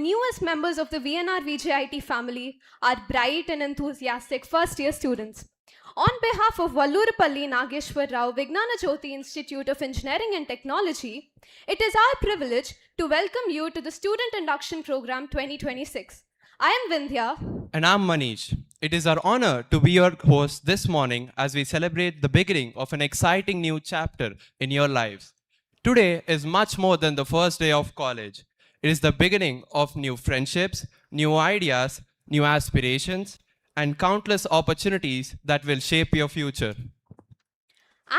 newest members of the VNRVJIET family, our bright and enthusiastic first-year students. On behalf of Vallurapalli Nageshwar Rao Vignana Jyothi Institute of Engineering and Technology, it is our privilege to welcome you to the Student Induction Program 2026. I am Vindhya. And I'm Manish. It is our honor to be your host this morning as we celebrate the beginning of an exciting new chapter in your lives. Today is much more than the first day of college. It is the beginning of new friendships, new ideas, new aspirations, and countless opportunities that will shape your future.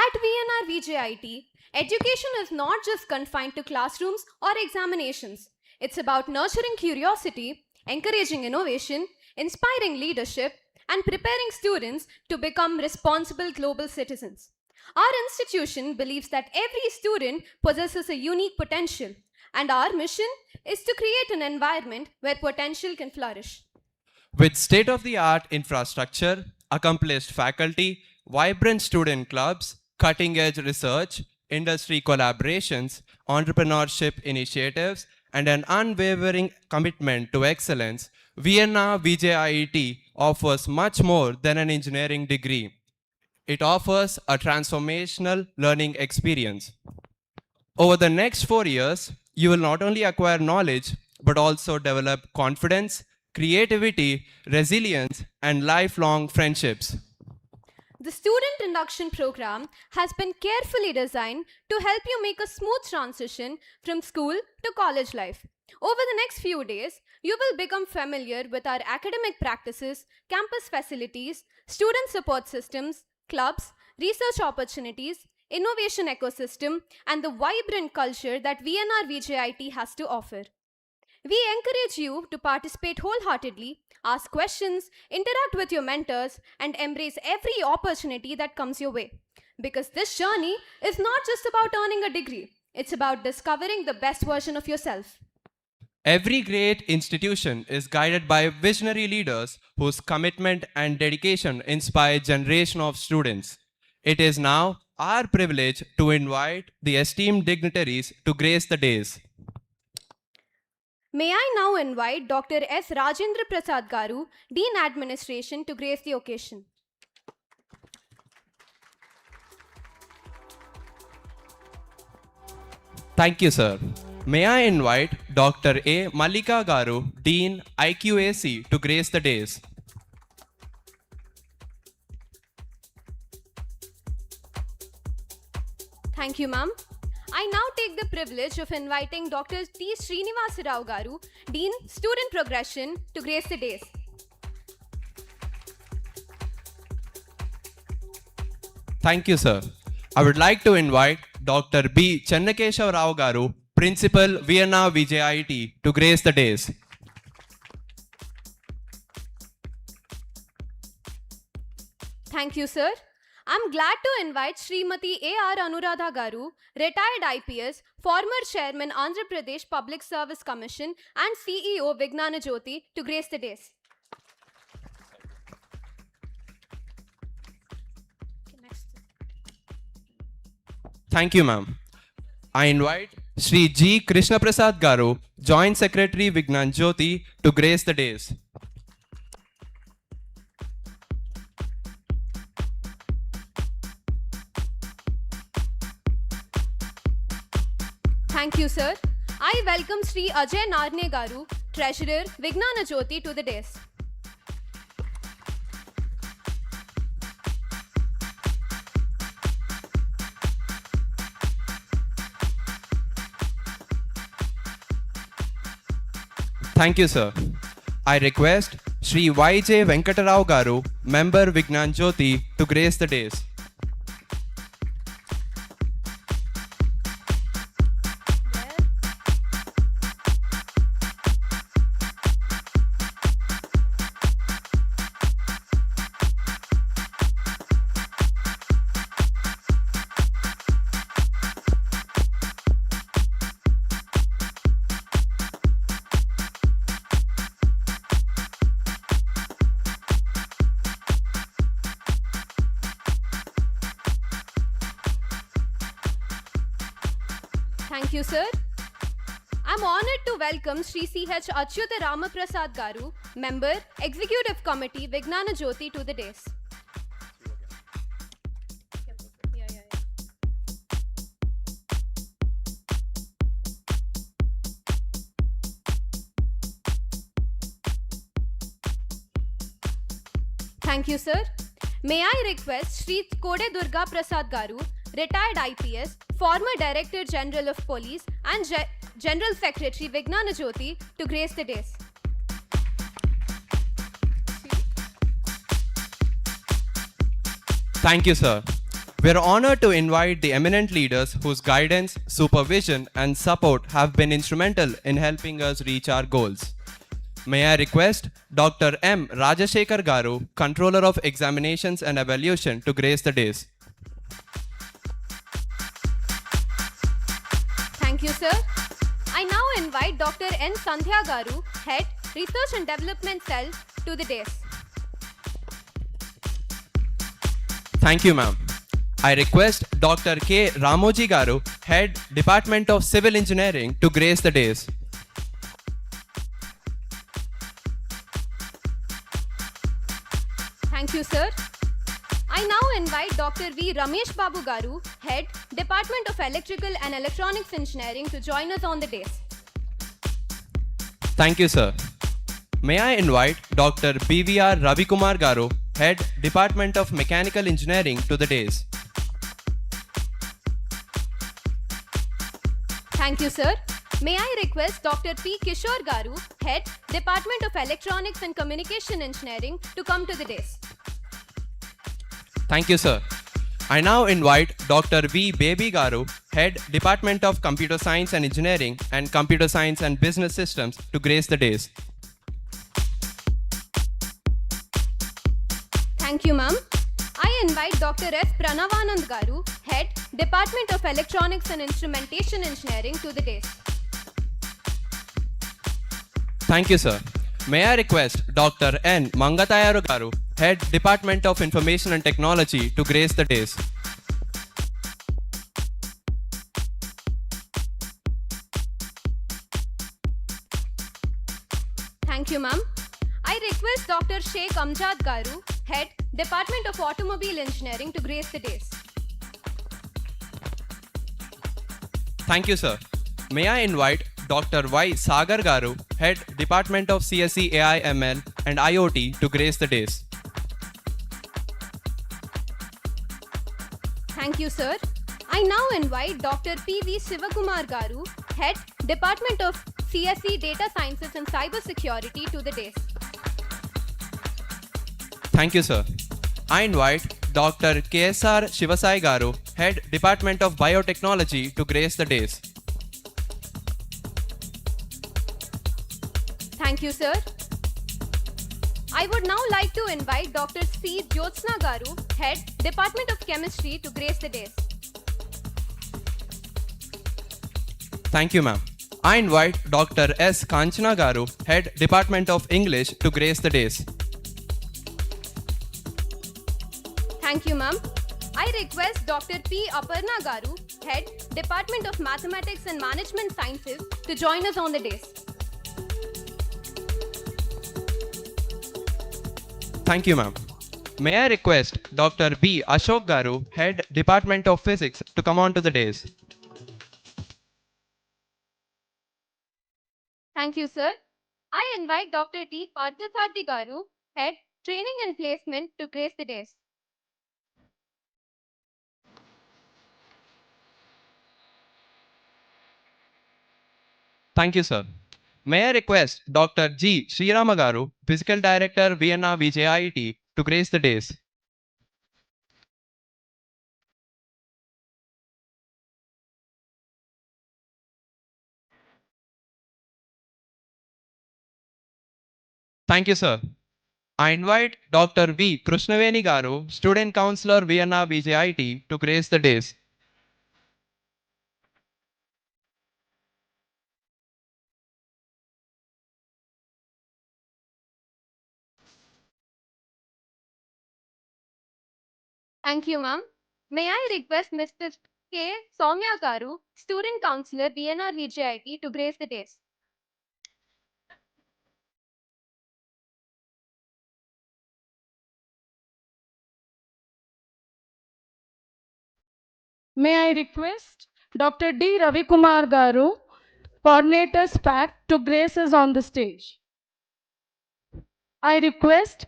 At VNRVJIET, education is not just confined to classrooms or examinations. It's about nurturing curiosity, encouraging innovation, inspiring leadership, and preparing students to become responsible global citizens. Our institution believes that every student possesses a unique potential, and our mission is to create an environment where potential can flourish. With state-of-the-art infrastructure, accomplished faculty, vibrant student clubs, cutting-edge research, industry collaborations, entrepreneurship initiatives, and an unwavering commitment to excellence, VNRVJIET offers much more than an engineering degree. It offers a transformational learning experience. Over the next 4 years, you will not only acquire knowledge, but also develop confidence, creativity, resilience, and lifelong friendships. The Student Induction Program has been carefully designed to help you make a smooth transition from school to college life. Over the next few days, you will become familiar with our academic practices, campus facilities, student support systems, clubs, research opportunities, innovation ecosystem, and the vibrant culture that VNRVJIET has to offer. We encourage you to participate wholeheartedly, ask questions, interact with your mentors, and embrace every opportunity that comes your way. Because this journey is not just about earning a degree, it's about discovering the best version of yourself. Every great institution is guided by visionary leaders whose commitment and dedication inspire a generation of students. It is now our privilege to invite the esteemed dignitaries to grace the days. May I now invite Dr. S. Rajendra Prasad Garu, Dean Administration, to grace the occasion. Thank you, sir. May I invite Dr. A. Mallika Garu, Dean IQAC, to grace the days. Thank you, ma'am. I now take the privilege of inviting Dr. T. Srinivasa Rao Garu, Dean Student Progression, to grace the days. Thank you, sir. I would like to invite Dr. B. Chennakeshav Rao Garu, Principal, VNRVJIET, to grace the days. Thank you, sir. I'm glad to invite Srimati A.R. Anuradha Garu, retired IPS, former Chairman Andhra Pradesh Public Service Commission and CEO Vignana Jyothi, to grace the days. Thank you, ma'am. I invite Sri G. Krishna Prasad Garu, Joint Secretary Vignana Jyothi, to grace the days. Thank you, sir. I welcome Sri Ajay Narne Garu, Treasurer, Vignana Jyothi, to the dais. Thank you, sir. I request Sri Y.J. Venkatarao Garu, Member Vignana Jyothi, to grace the days. Thank you, sir. I'm honored to welcome Sri C.H. Achyuta Ramaprasad Garu, Member, Executive Committee, Vignana Jyothi, to the dais. Thank you, sir. May I request Sri Kode Durga Prasad Garu, retired IPS, former Director General of Police and General Secretary Vignana Jyothi, to grace the dais. Thank you, sir. We are honored to invite the eminent leaders whose guidance, supervision, and support have been instrumental in helping us reach our goals. May I request Dr. M. Rajashekar Garu, Controller of Examinations and Evaluation, to grace the dais. Thank you, sir. I now invite Dr. N. Sandhya Garu, Head, Research and Development Cell, to the dais. Thank you, ma'am. I request Dr. K. Ramoji Garu, Head, Department of Civil Engineering, to grace the dais. Thank you, sir. I now invite Dr. V. Ramesh Babu Garu, Head, Department of Electrical and Electronics Engineering, to join us on the dais. Thank you, sir. May I invite Dr. BVR Ravikumar Garu, Head, Department of Mechanical Engineering, to the dais. Thank you, sir. May I request Dr. P. Kishore Garu, Head, Department of Electronics and Communication Engineering, to come to the dais. Thank you, sir. I now invite Dr. V. Baby Garu, Head, Department of Computer Science and Engineering and Computer Science and Business Systems, to grace the dais. Thank you, ma'am. I invite Dr. S. Pranavanand Garu, Head, Department of Electronics and Instrumentation Engineering, to the dais. Thank you, sir. May I request Dr. N. Mangatayaru Garu, Head, Department of Information and Technology, to grace the dais. Thank you, ma'am. I request Dr. Sheikh Amjad Garu, Head, Department of Automobile Engineering, to grace the dais. Thank you, sir. May I invite Dr. Y. Sagar Garu, Head, Department of CSE AI ML and IoT, to grace the dais. Thank you, sir. I now invite Dr. P. V. Shivakumar Garu, Head, Department of CSE Data Sciences and Cyber Security, to the dais. Thank you, sir. I invite Dr. KSR Shivasai Garu, Head, Department of Biotechnology, to grace the dais. Thank you, sir. I would now like to invite Dr. C. Jyotsna Garu, Head, Department of Chemistry, to grace the dais. Thank you, ma'am. I invite Dr. S. Kanchana Garu, Head, Department of English, to grace the dais. Thank you, ma'am. I request Dr. P. Aparna Garu, Head, Department of Mathematics and Management Sciences, to join us on the dais. Thank you, ma'am. May I request Dr. B. Ashok Garu, Head, Department of Physics, to come on to the dais. Thank you, sir. I invite Dr. T. Parthasathi Garu, Head, Training and Placement, to grace the dais. Thank you, sir. May I request Dr. G. Srirama Garu, Physical Director, VNRVJIET, to grace the dais. Thank you, sir. I invite Dr. V. Krishnaveni Garu, Student Counselor, VNRVJIET, to grace the dais. Thank you, ma'am. May I request Mr. K. Soumya Garu, Student Counselor, VNRVJIET, to grace the dais. May I request Dr. D. Ravikumar Garu, Coordinator SPAC, to grace us on the stage. I request,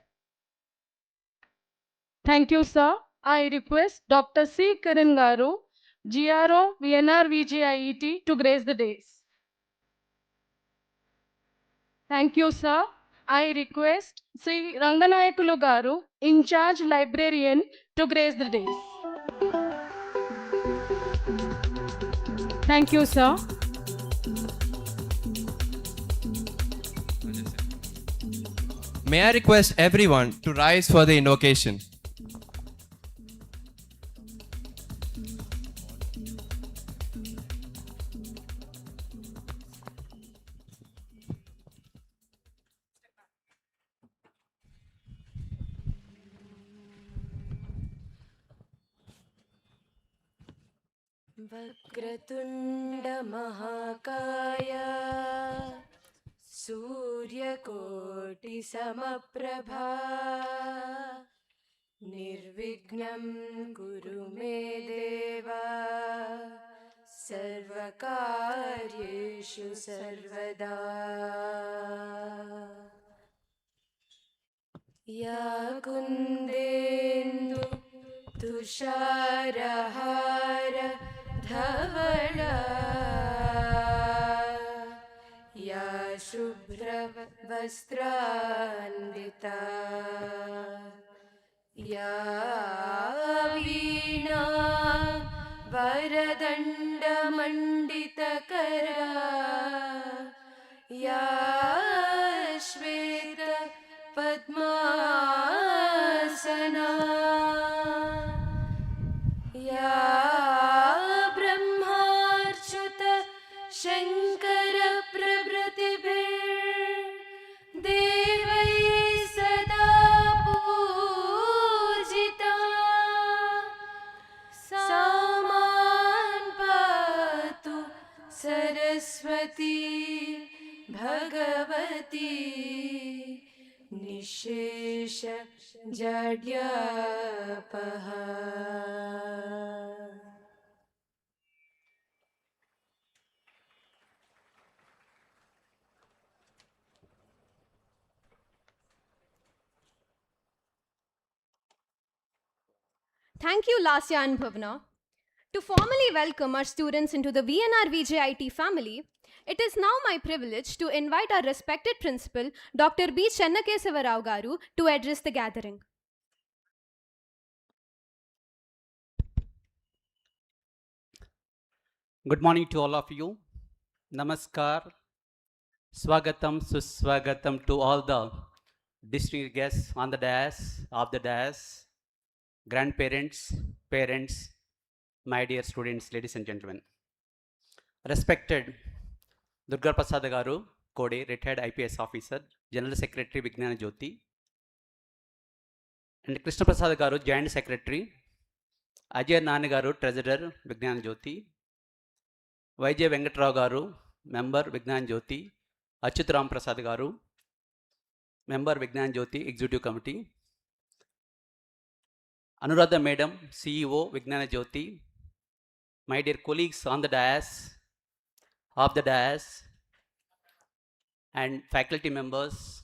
thank you, sir. I request Dr. C. Karan Garu, GRO, VNRVJIET, to grace the dais. Thank you, sir. I request Sri Ranganayakulu Garu, in charge librarian, to grace the dais. Thank you, sir. May I request everyone to rise for the invocation? वक्रतुण्ड महाकाय सूर्यकोटि समप्रभा निर्विघ्नं कुरु मे देव सर्वकार्येषु सर्वदा या कुन्देन्दु तुषारहार धवला या शुभ्रवस्त्रान्विता या वीणा वरदण्डमण्डितकरा या श्वेत पद्मासना या ब्रह्माच्युत शङ्कर प्रभृतिभिर्देवैः सदा पूजिता सा मां पातु सरस्वती भगवती निःशेष जाड्यापहा. Thank you, Lasya and Bhavna. To formally welcome our students into the VNRVJIT family, it is now my privilege to invite our respected principal, Dr. B. Chennakesava Rao Garu, to address the gathering. Good morning to all of you. Namaskar. Swagatam, Suswagatam to all the distinguished guests on the dais, of the dais, grandparents, parents, my dear students, ladies and gentlemen. Respected Durga Prasad Garu, Kode, retired IPS officer, General Secretary Vignana Jyothi, and Krishna Prasad Garu, Joint Secretary, Ajay Nani Garu, Treasurer, Vignana Jyothi, YJ Venkatrao Garu, Member, Vignana Jyothi, Achyut Ram Prasad Garu, Member, Vignana Jyothi, Executive Committee, Anuradha Madam, CEO, Vignana Jyothi, my dear colleagues on the dais, of the dais, and faculty members,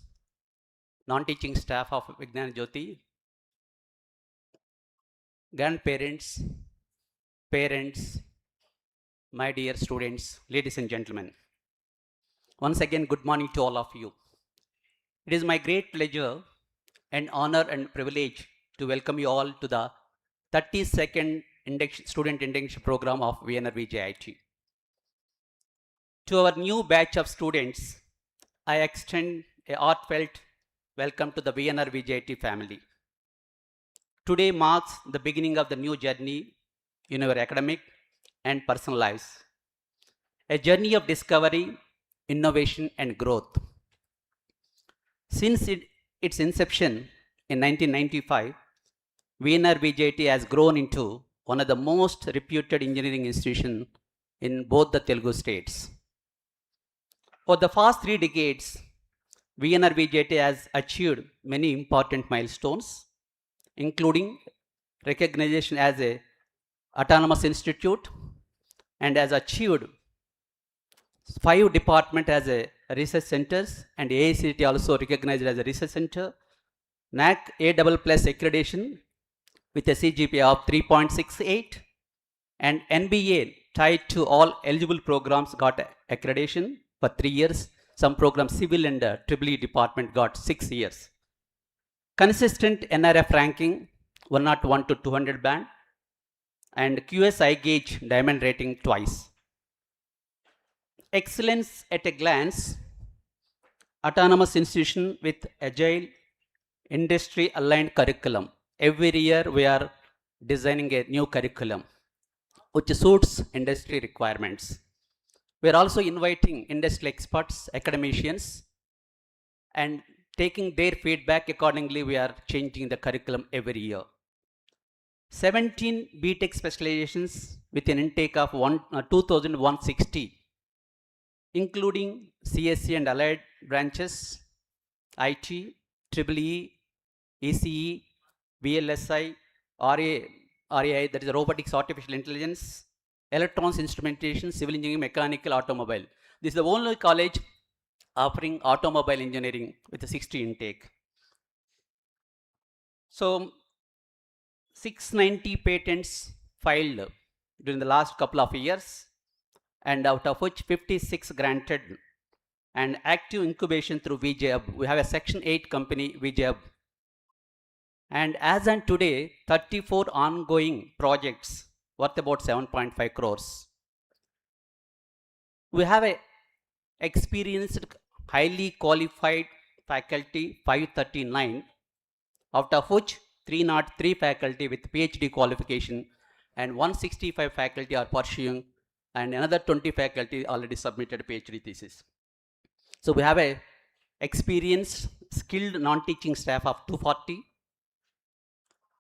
non-teaching staff of Vignana Jyothi, grandparents, parents, my dear students, ladies and gentlemen. Once again, good morning to all of you. It is my great pleasure and honor and privilege to welcome you all to the 32nd Student Induction Program of VNRVJIET. To our new batch of students, I extend a heartfelt welcome to the VNRVJIET family. Today marks the beginning of the new journey in our academic and personal lives. A journey of discovery, innovation, and growth. Since its inception in 1995, VNRVJIET has grown into one of the most reputed engineering institutions in both the Telugu states. For the past 3 decades, VNRVJIET has achieved many important milestones, including recognition as a autonomous institute and has achieved 5 departments as a research centers and AICT also recognized as a research center, NAC A++ accreditation with a CGPA of 3.68 and NBA tied to all eligible programs got accreditation for 3 years. Some programs civil and EEE department got 6 years. Consistent NRF ranking 101 to 200 band and QSI gauge diamond rating twice. Excellence at a glance, autonomous institution with agile industry aligned curriculum. Every year we are designing a new curriculum which suits industry requirements. We are also inviting industry experts, academicians, and taking their feedback accordingly. We are changing the curriculum every year. 17 BTech specializations with an intake of 2,160, including CSC and allied branches, IT, EEE, ECE, VLSI, RAI, that is robotics, artificial intelligence, electronics, instrumentation, civil engineering, mechanical, automobile. This is the only college offering automobile engineering with a 60 intake. So 690 patents filed during the last couple of years, and out of which 56 granted, and active incubation through VJHub. We have a Section 8 company, VJHub. And as on today, 34 ongoing projects worth about 7.5 crores. We have a experienced, highly qualified faculty, 539, out of which 303 faculty with PhD qualification and 165 faculty are pursuing, and another 20 faculty already submitted PhD thesis. So we have a experienced, skilled non-teaching staff of 240,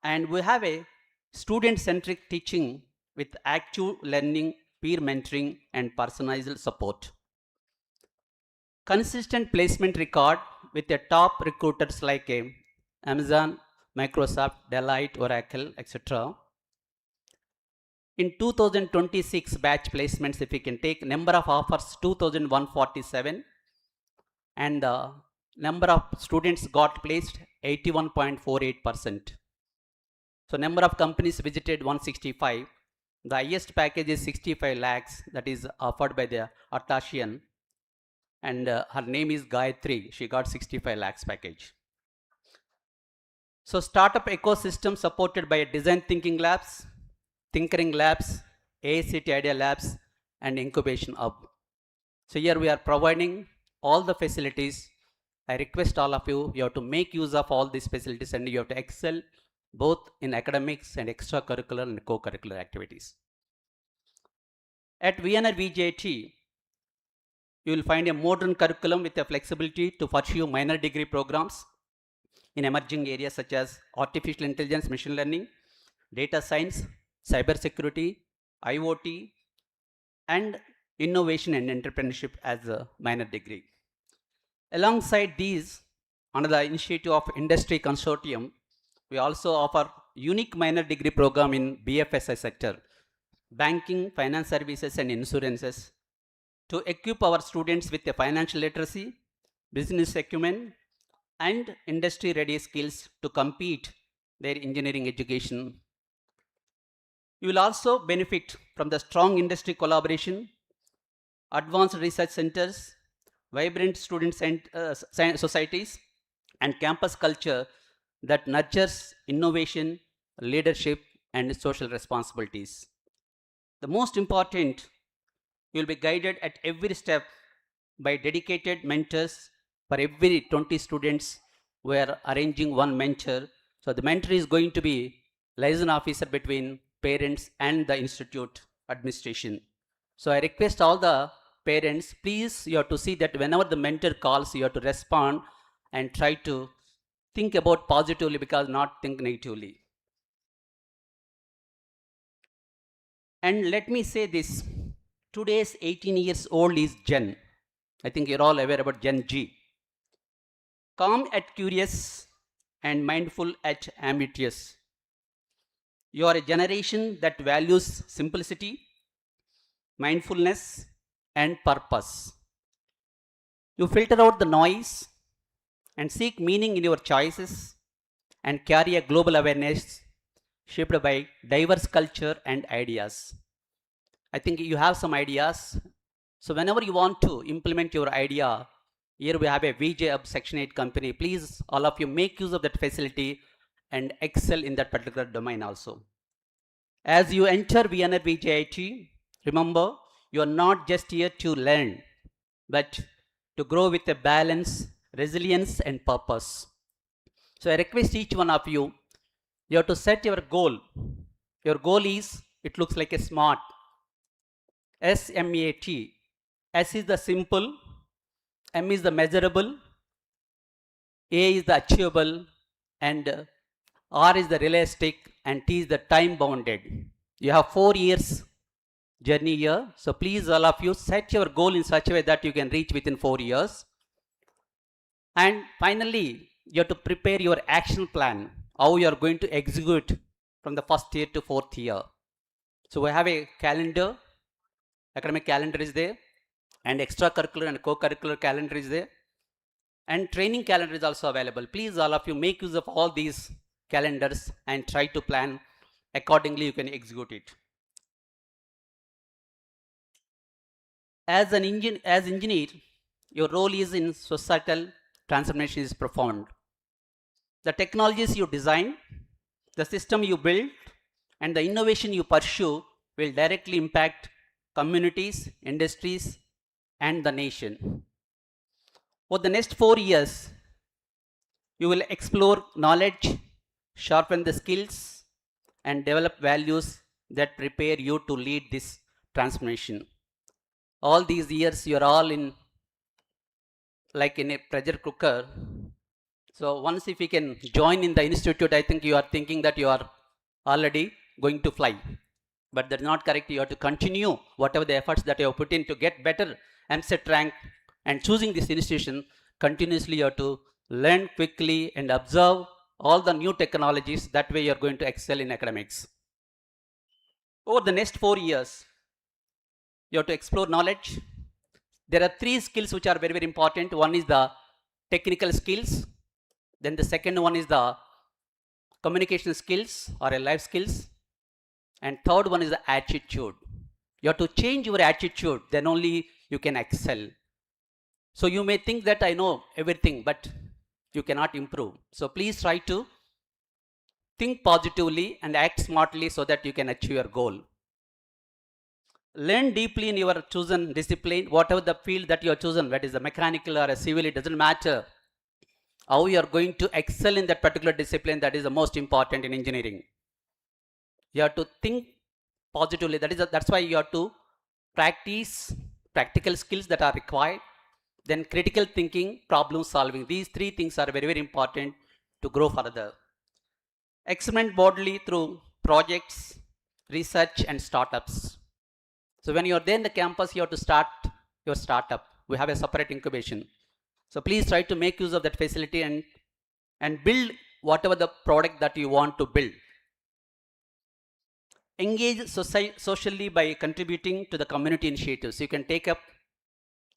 and we have a student-centric teaching with active learning, peer mentoring, and personalized support. Consistent placement record with the top recruiters like Amazon, Microsoft, Deloitte, Oracle, etc. In 2026 batch placements, if we can take number of offers 2,147, and the number of students got placed 81.48%. So number of companies visited 165. The highest package is 65 lakhs that is offered by the Atlassian, and her name is Gayatri. She got 65 lakhs package. So startup ecosystem supported by design thinking labs, tinkering labs, AICT idea labs, and incubation hub. So here we are providing all the facilities. I request all of you, you have to make use of all these facilities and you have to excel both in academics and extracurricular and co-curricular activities. At VNRVJIET, you will find a modern curriculum with the flexibility to pursue minor degree programs in emerging areas such as artificial intelligence, machine learning, data science, cybersecurity, IoT, and innovation and entrepreneurship as a minor degree. Alongside these, under the initiative of Industry Consortium, we also offer unique minor degree program in BFSI sector, banking, finance services, and insurances, to equip our students with the financial literacy, business acumen, and industry-ready skills to compete their engineering education. You will also benefit from the strong industry collaboration, advanced research centers, vibrant student societies, and campus culture that nurtures innovation, leadership, and social responsibilities. The most important, you will be guided at every step by dedicated mentors. For every 20 students, we are arranging one mentor. So the mentor is going to be liaison officer between parents and the institute administration. So I request all the parents, please, you have to see that whenever the mentor calls, you have to respond and try to think about positively, because not think negatively. And let me say this, today's 18 years old is Gen. I think you're all aware about Gen G. Calm at curious and mindful at ambitious. You are a generation that values simplicity, mindfulness, and purpose. You filter out the noise and seek meaning in your choices and carry a global awareness shaped by diverse culture and ideas. I think you have some ideas. So whenever you want to implement your idea, here we have a VJUP Section 8 company. Please, all of you, make use of that facility and excel in that particular domain also. As you enter VNRVJIET, remember, you are not just here to learn, but to grow with a balance, resilience, and purpose. So I request each one of you, you have to set your goal. Your goal is, it looks like a SMART. SMAT. S is the simple, M is the measurable, A is the achievable, and R is the realistic, and T is the time bounded. You have 4 years journey here. So please, all of you, set your goal in such a way that you can reach within 4 years. And finally, you have to prepare your action plan, how you are going to execute from the first year to 4th year. So we have a calendar, academic calendar is there, and extracurricular and co-curricular calendar is there, and training calendar is also available. Please, all of you, make use of all these calendars and try to plan accordingly. You can execute it. As engineer, your role is in societal transformation is profound. The technologies you design, the system you build, and the innovation you pursue will directly impact communities, industries, and the nation. For the next 4 years, you will explore knowledge, sharpen the skills, and develop values that prepare you to lead this transformation. All these years, you are all in, like in a pressure cooker. So once if you can join in the institute, I think you are thinking that you are already going to fly. But that's not correct. You have to continue whatever the efforts that you have put in to get better MSET rank, and choosing this institution continuously. You have to learn quickly and observe all the new technologies. That way you are going to excel in academics. Over the next 4 years, you have to explore knowledge. There are 3 skills which are very, very important. One is the technical skills. Then the second one is the communication skills or a life skills. And third one is the attitude. You have to change your attitude, then only you can excel. So you may think that I know everything, but you cannot improve. So please try to think positively and act smartly so that you can achieve your goal. Learn deeply in your chosen discipline, whatever the field that you have chosen, whether it is a mechanical or a civil, it doesn't matter. How you are going to excel in that particular discipline, that is the most important in engineering. You have to think positively. That's why you have to practice practical skills that are required. Then critical thinking, problem solving. These 3 things are very, very important to grow further. Experiment boldly through projects, research, and startups. So when you are there in the campus, you have to start your startup. We have a separate incubation. So please try to make use of that facility and build whatever the product that you want to build. Engage socially by contributing to the community initiatives. You can take up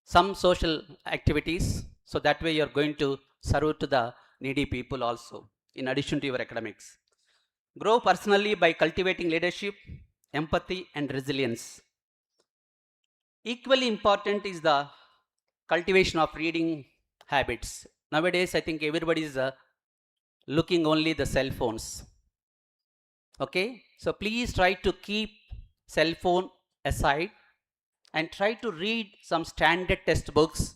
some social activities, so that way you are going to serve to the needy people also, in addition to your academics. Grow personally by cultivating leadership, empathy, and resilience. Equally important is the cultivation of reading habits. Nowadays, I think everybody is looking only the cell phones. Okay, so please try to keep cell phone aside and try to read some standard textbooks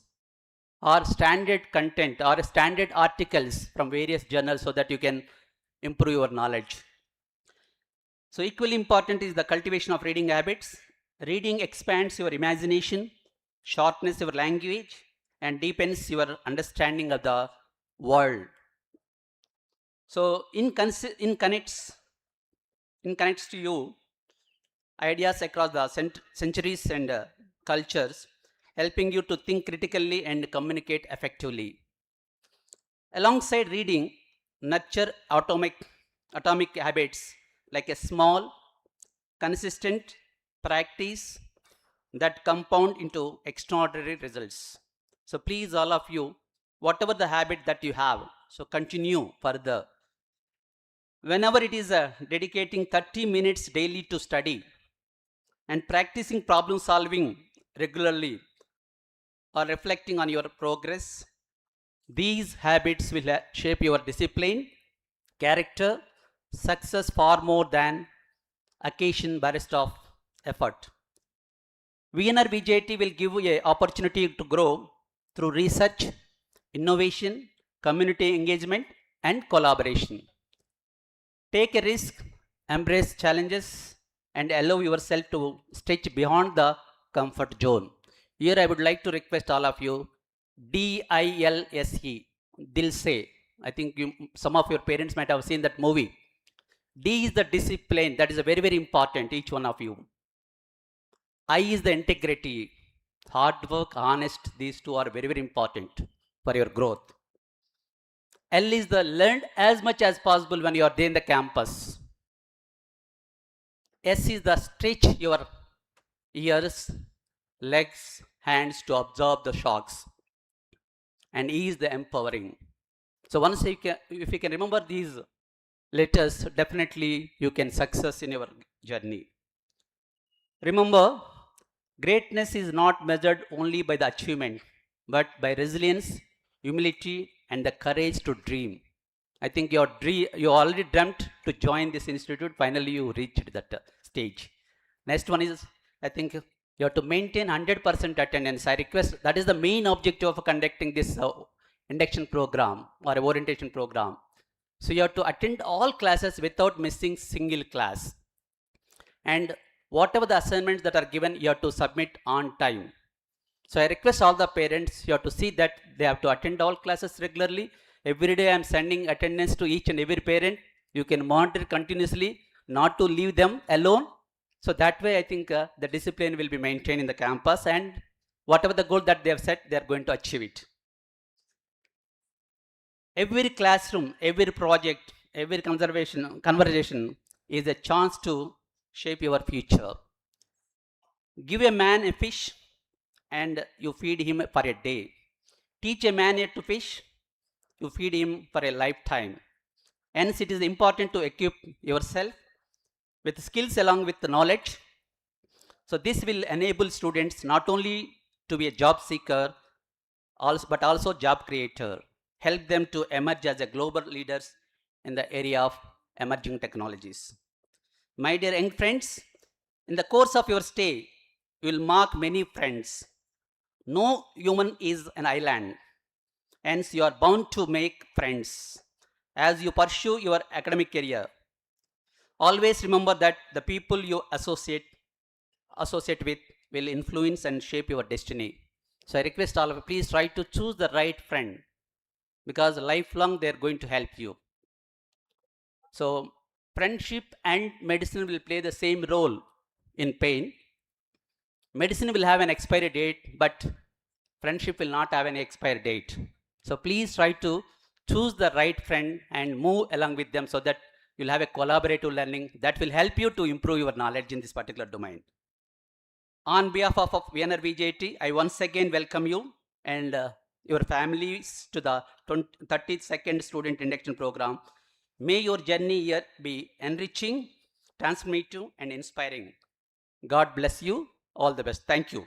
or standard content or standard articles from various journals, so that you can improve your knowledge. So equally important is the cultivation of reading habits. Reading expands your imagination, sharpens your language, and deepens your understanding of the world. So in connects to you, ideas across the centuries and cultures, helping you to think critically and communicate effectively. Alongside reading, nurture atomic habits like a small, consistent practice that compound into extraordinary results. So please, all of you, whatever the habit that you have, so continue further. Whenever it is dedicating 30 minutes daily to study and practicing problem solving regularly or reflecting on your progress, these habits will shape your discipline, character, success far more than occasion burst of effort. VNRVJIET will give you an opportunity to grow through research, innovation, community engagement, and collaboration. Take a risk, embrace challenges, and allow yourself to stretch beyond the comfort zone. Here I would like to request all of you, DILSE, Dilse. I think some of your parents might have seen that movie. D is the discipline, that is very, very important, each one of you. I is the integrity, hard work, honest, these two are very, very important for your growth. L is the learn as much as possible when you are there in the campus. S is the stretch your ears, legs, hands to absorb the shocks. And E is the empowering. So once if you can remember these letters, definitely you can success in your journey. Remember, greatness is not measured only by the achievement, but by resilience, humility, and the courage to dream. I think you already dreamt to join this institute. Finally, you reached that stage. Next one is, I think you have to maintain 100% attendance. I request, that is the main objective of conducting this induction program or orientation program. So you have to attend all classes without missing single class. And whatever the assignments that are given, you have to submit on time. So I request all the parents, you have to see that they have to attend all classes regularly. Every day I am sending attendance to each and every parent. You can monitor continuously, not to leave them alone. So that way I think the discipline will be maintained in the campus, and whatever the goal that they have set, they are going to achieve it. Every classroom, every project, every conversation is a chance to shape your future. Give a man a fish and you feed him for a day. Teach a man to fish, you feed him for a lifetime. Hence, it is important to equip yourself with skills along with the knowledge. So this will enable students not only to be a job seeker, but also job creator. Help them to emerge as a global leaders in the area of emerging technologies. My dear young friends, in the course of your stay, you will mark many friends. No human is an island. Hence, you are bound to make friends as you pursue your academic career. Always remember that the people you associate with will influence and shape your destiny. So I request all of you, please try to choose the right friend, because lifelong they are going to help you. So friendship and medicine will play the same role in pain. Medicine will have an expiry date, but friendship will not have an expiry date. So please try to choose the right friend and move along with them so that you'll have a collaborative learning that will help you to improve your knowledge in this particular domain. On behalf of VNRVJIET, I once again welcome you and your families to the 32nd Student Induction Program. May your journey here be enriching, transformative, and inspiring. God bless you. All the best. Thank you.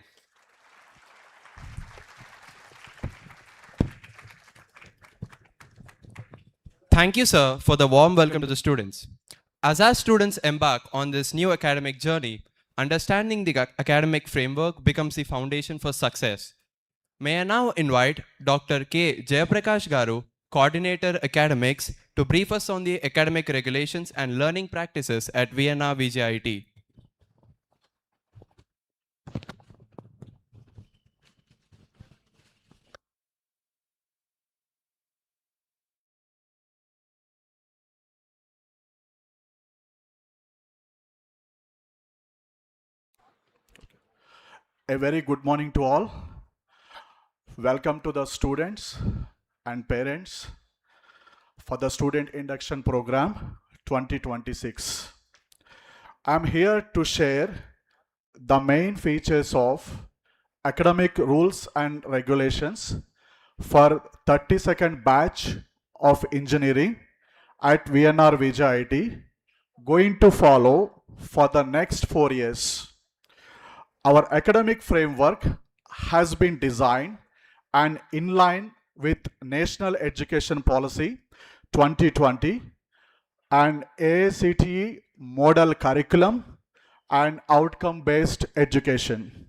Thank you, sir, for the warm welcome to the students. As our students embark on this new academic journey, understanding the academic framework becomes the foundation for success. May I now invite Dr. K. Jayaprakash Garu, Coordinator Academics, to brief us on the academic regulations and learning practices at VNRVJIET. A very good morning to all. Welcome to the students and parents for the Student Induction Program 2026. I'm here to share the main features of academic rules and regulations for 32nd batch of engineering at VNRVJIET going to follow for the next 4 years. Our academic framework has been designed and in line with National Education Policy 2020 and AICTE model curriculum and outcome-based education.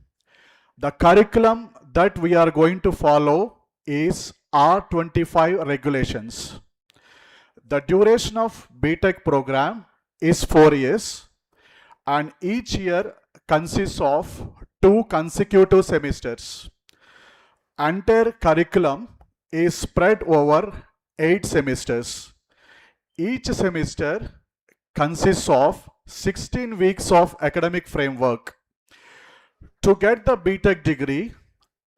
The curriculum that we are going to follow is R25 regulations. The duration of BTech program is 4 years and each year consists of 2 consecutive semesters. Entire curriculum is spread over 8 semesters. Each semester consists of 16 weeks of academic framework. To get the BTech degree,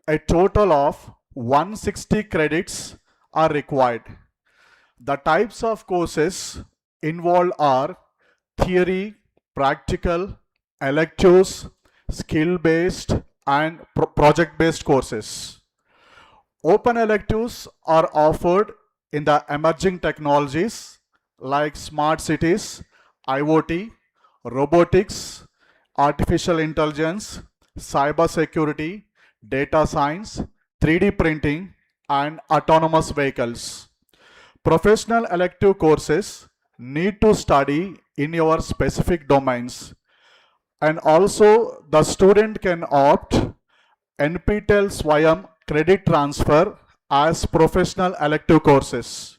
a total of 160 credits are required. The types of courses involved are theory, practical, electives, skill-based, and project-based courses. Open electives are offered in the emerging technologies like smart cities, IoT, robotics, artificial intelligence, cybersecurity, data science, 3D printing, and autonomous vehicles. Professional elective courses need to study in your specific domains. And also the student can opt NPTEL Swayam credit transfer as professional elective courses.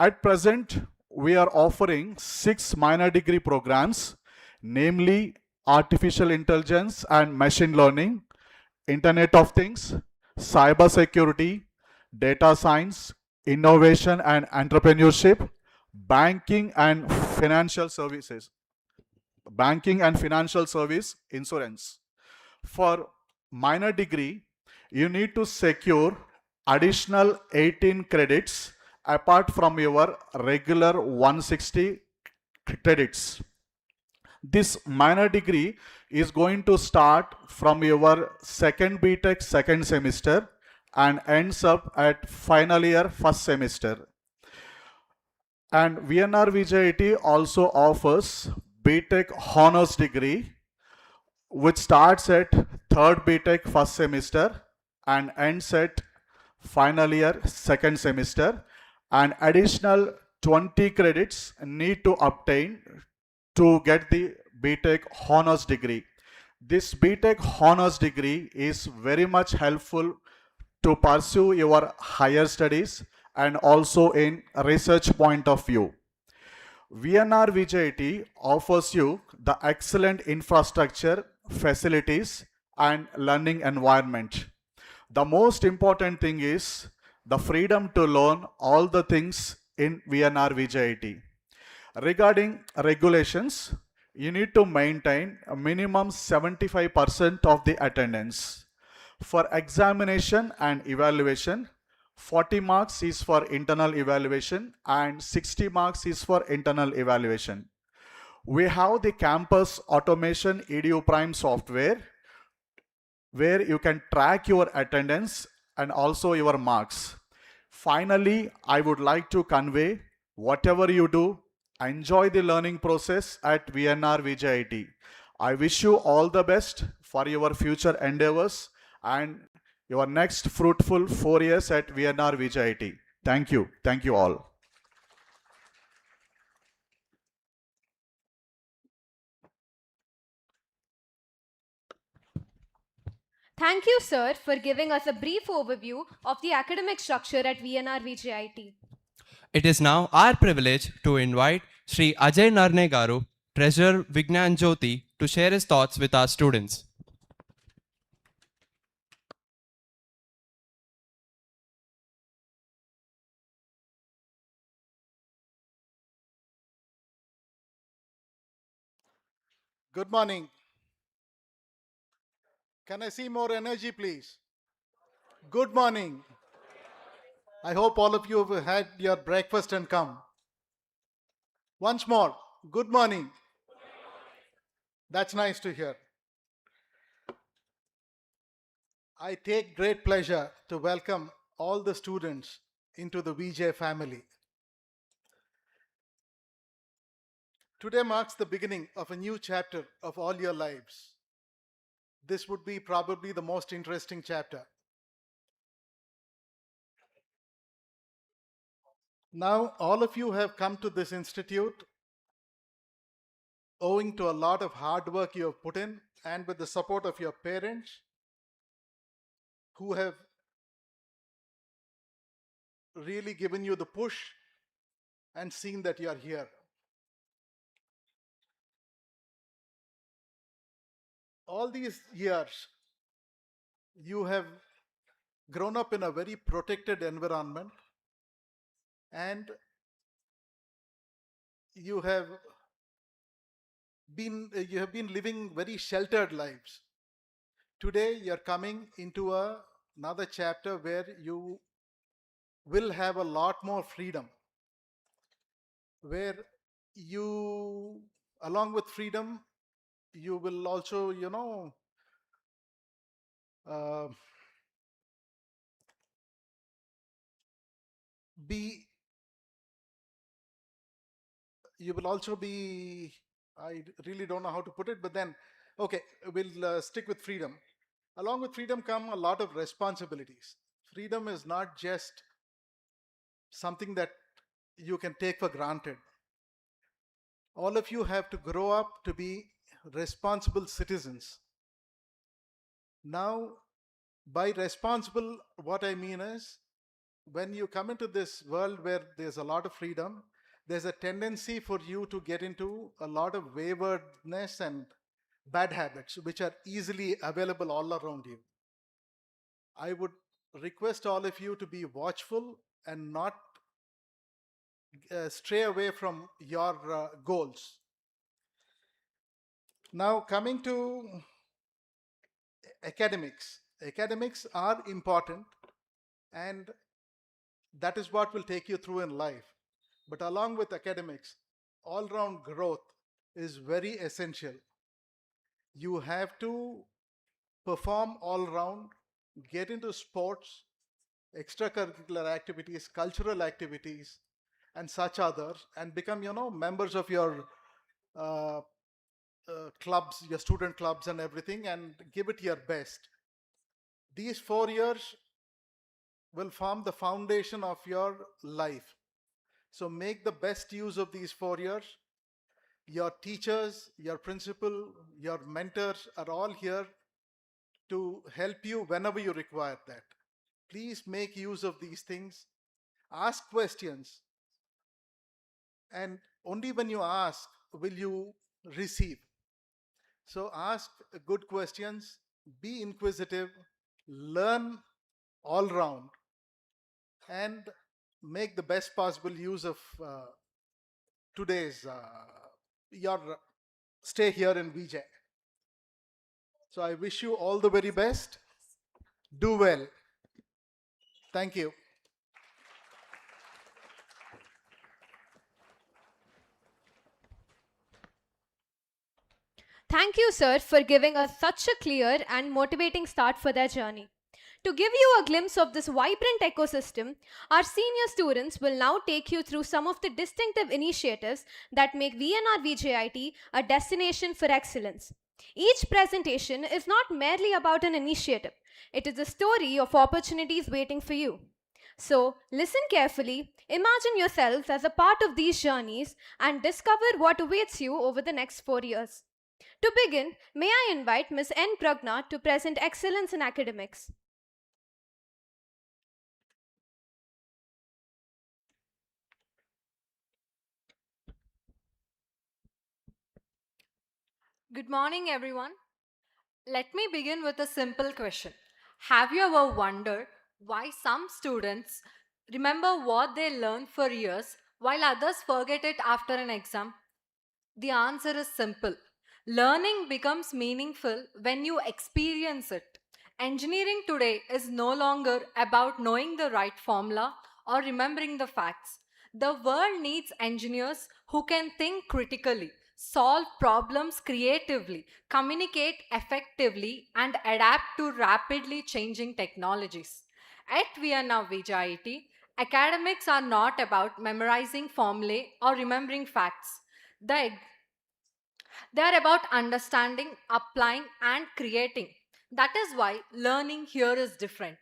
At present, we are offering 6 minor degree programs, namely Artificial Intelligence and Machine Learning, Internet of Things, Cybersecurity, Data Science, Innovation and Entrepreneurship, Banking and Financial Services, Banking and Financial Service Insurance. For minor degree, you need to secure additional 18 credits apart from your regular 160 credits. This minor degree is going to start from your second BTech second semester and ends up at final year first semester. And VNRVJIET also offers BTech honors degree, which starts at third BTech first semester and ends at final year second semester, and additional 20 credits need to obtain to get the BTech honors degree. This BTech honors degree is very much helpful to pursue your higher studies and also in research point of view. VNRVJIET offers you the excellent infrastructure, facilities, and learning environment. The most important thing is the freedom to learn all the things in VNRVJIET. Regarding regulations, you need to maintain a minimum 75% of the attendance. For examination and evaluation, 40 marks is for internal evaluation and 60 marks is for internal evaluation. We have the campus automation EDU Prime software where you can track your attendance and also your marks. Finally, I would like to convey whatever you do, enjoy the learning process at VNRVJIET. I wish you all the best for your future endeavors and your next fruitful 4 years at VNRVJIET. Thank you. Thank you all. Thank you, sir, for giving us a brief overview of the academic structure at VNRVJIET. It is now our privilege to invite Sri Ajay Narne Garu, Treasurer Vignana Jyothi, to share his thoughts with our students. Good morning. Can I see more energy, please? Good morning. I hope all of you have had your breakfast and come. Once more, good morning. That's nice to hear. I take great pleasure to welcome all the students into the VJ family. Today marks the beginning of a new chapter of all your lives. This would be probably the most interesting chapter. Now, all of you have come to this institute owing to a lot of hard work you have put in and with the support of your parents who have really given you the push and seen that you are here. All these years, you have grown up in a very protected environment and you have been living very sheltered lives. Today you're coming into another chapter where you will have a lot more freedom, where you, along with freedom, you will also, be you will also be, I really don't know how to put it, but then, okay, we'll stick with freedom. Along with freedom come a lot of responsibilities. Freedom is not just something that you can take for granted. All of you have to grow up to be responsible citizens. Now, by responsible, what I mean is, when you come into this world where there's a lot of freedom, there's a tendency for you to get into a lot of waywardness and bad habits, which are easily available all around you. I would request all of you to be watchful and not stray away from your goals. Now, coming to academics. Academics are important, and that is what will take you through in life. But along with academics, all-round growth is very essential. You have to perform all round, get into sports, extracurricular activities, cultural activities, and such others, and become, members of your uh, clubs, your student clubs and everything, and give it your best. These 4 years will form the foundation of your life. So make the best use of these 4 years. Your teachers, your principal, your mentors are all here to help you whenever you require that. Please make use of these things. Ask questions. And only when you ask will you receive. So ask good questions, be inquisitive, learn all round, and make the best possible use of today's your stay here in VJ. So I wish you all the very best. Do well. Thank you. Thank you, sir, for giving us such a clear and motivating start for their journey. To give you a glimpse of this vibrant ecosystem, our senior students will now take you through some of the distinctive initiatives that make VNRVJIT a destination for excellence. Each presentation is not merely about an initiative, it is a story of opportunities waiting for you. So, listen carefully, imagine yourselves as a part of these journeys, and discover what awaits you over the next 4 years. To begin, may I invite Ms. N. Pragna to present Excellence in Academics. Good morning, everyone. Let me begin with a simple question. Have you ever wondered why some students remember what they learned for years while others forget it after an exam? The answer is simple. Learning becomes meaningful when you experience it. Engineering today is no longer about knowing the right formula or remembering the facts. The world needs engineers who can think critically, solve problems creatively, communicate effectively, and adapt to rapidly changing technologies. At VNRVJIET, academics are not about memorizing formulae or remembering facts. The they are about understanding, applying, and creating. That is why learning here is different.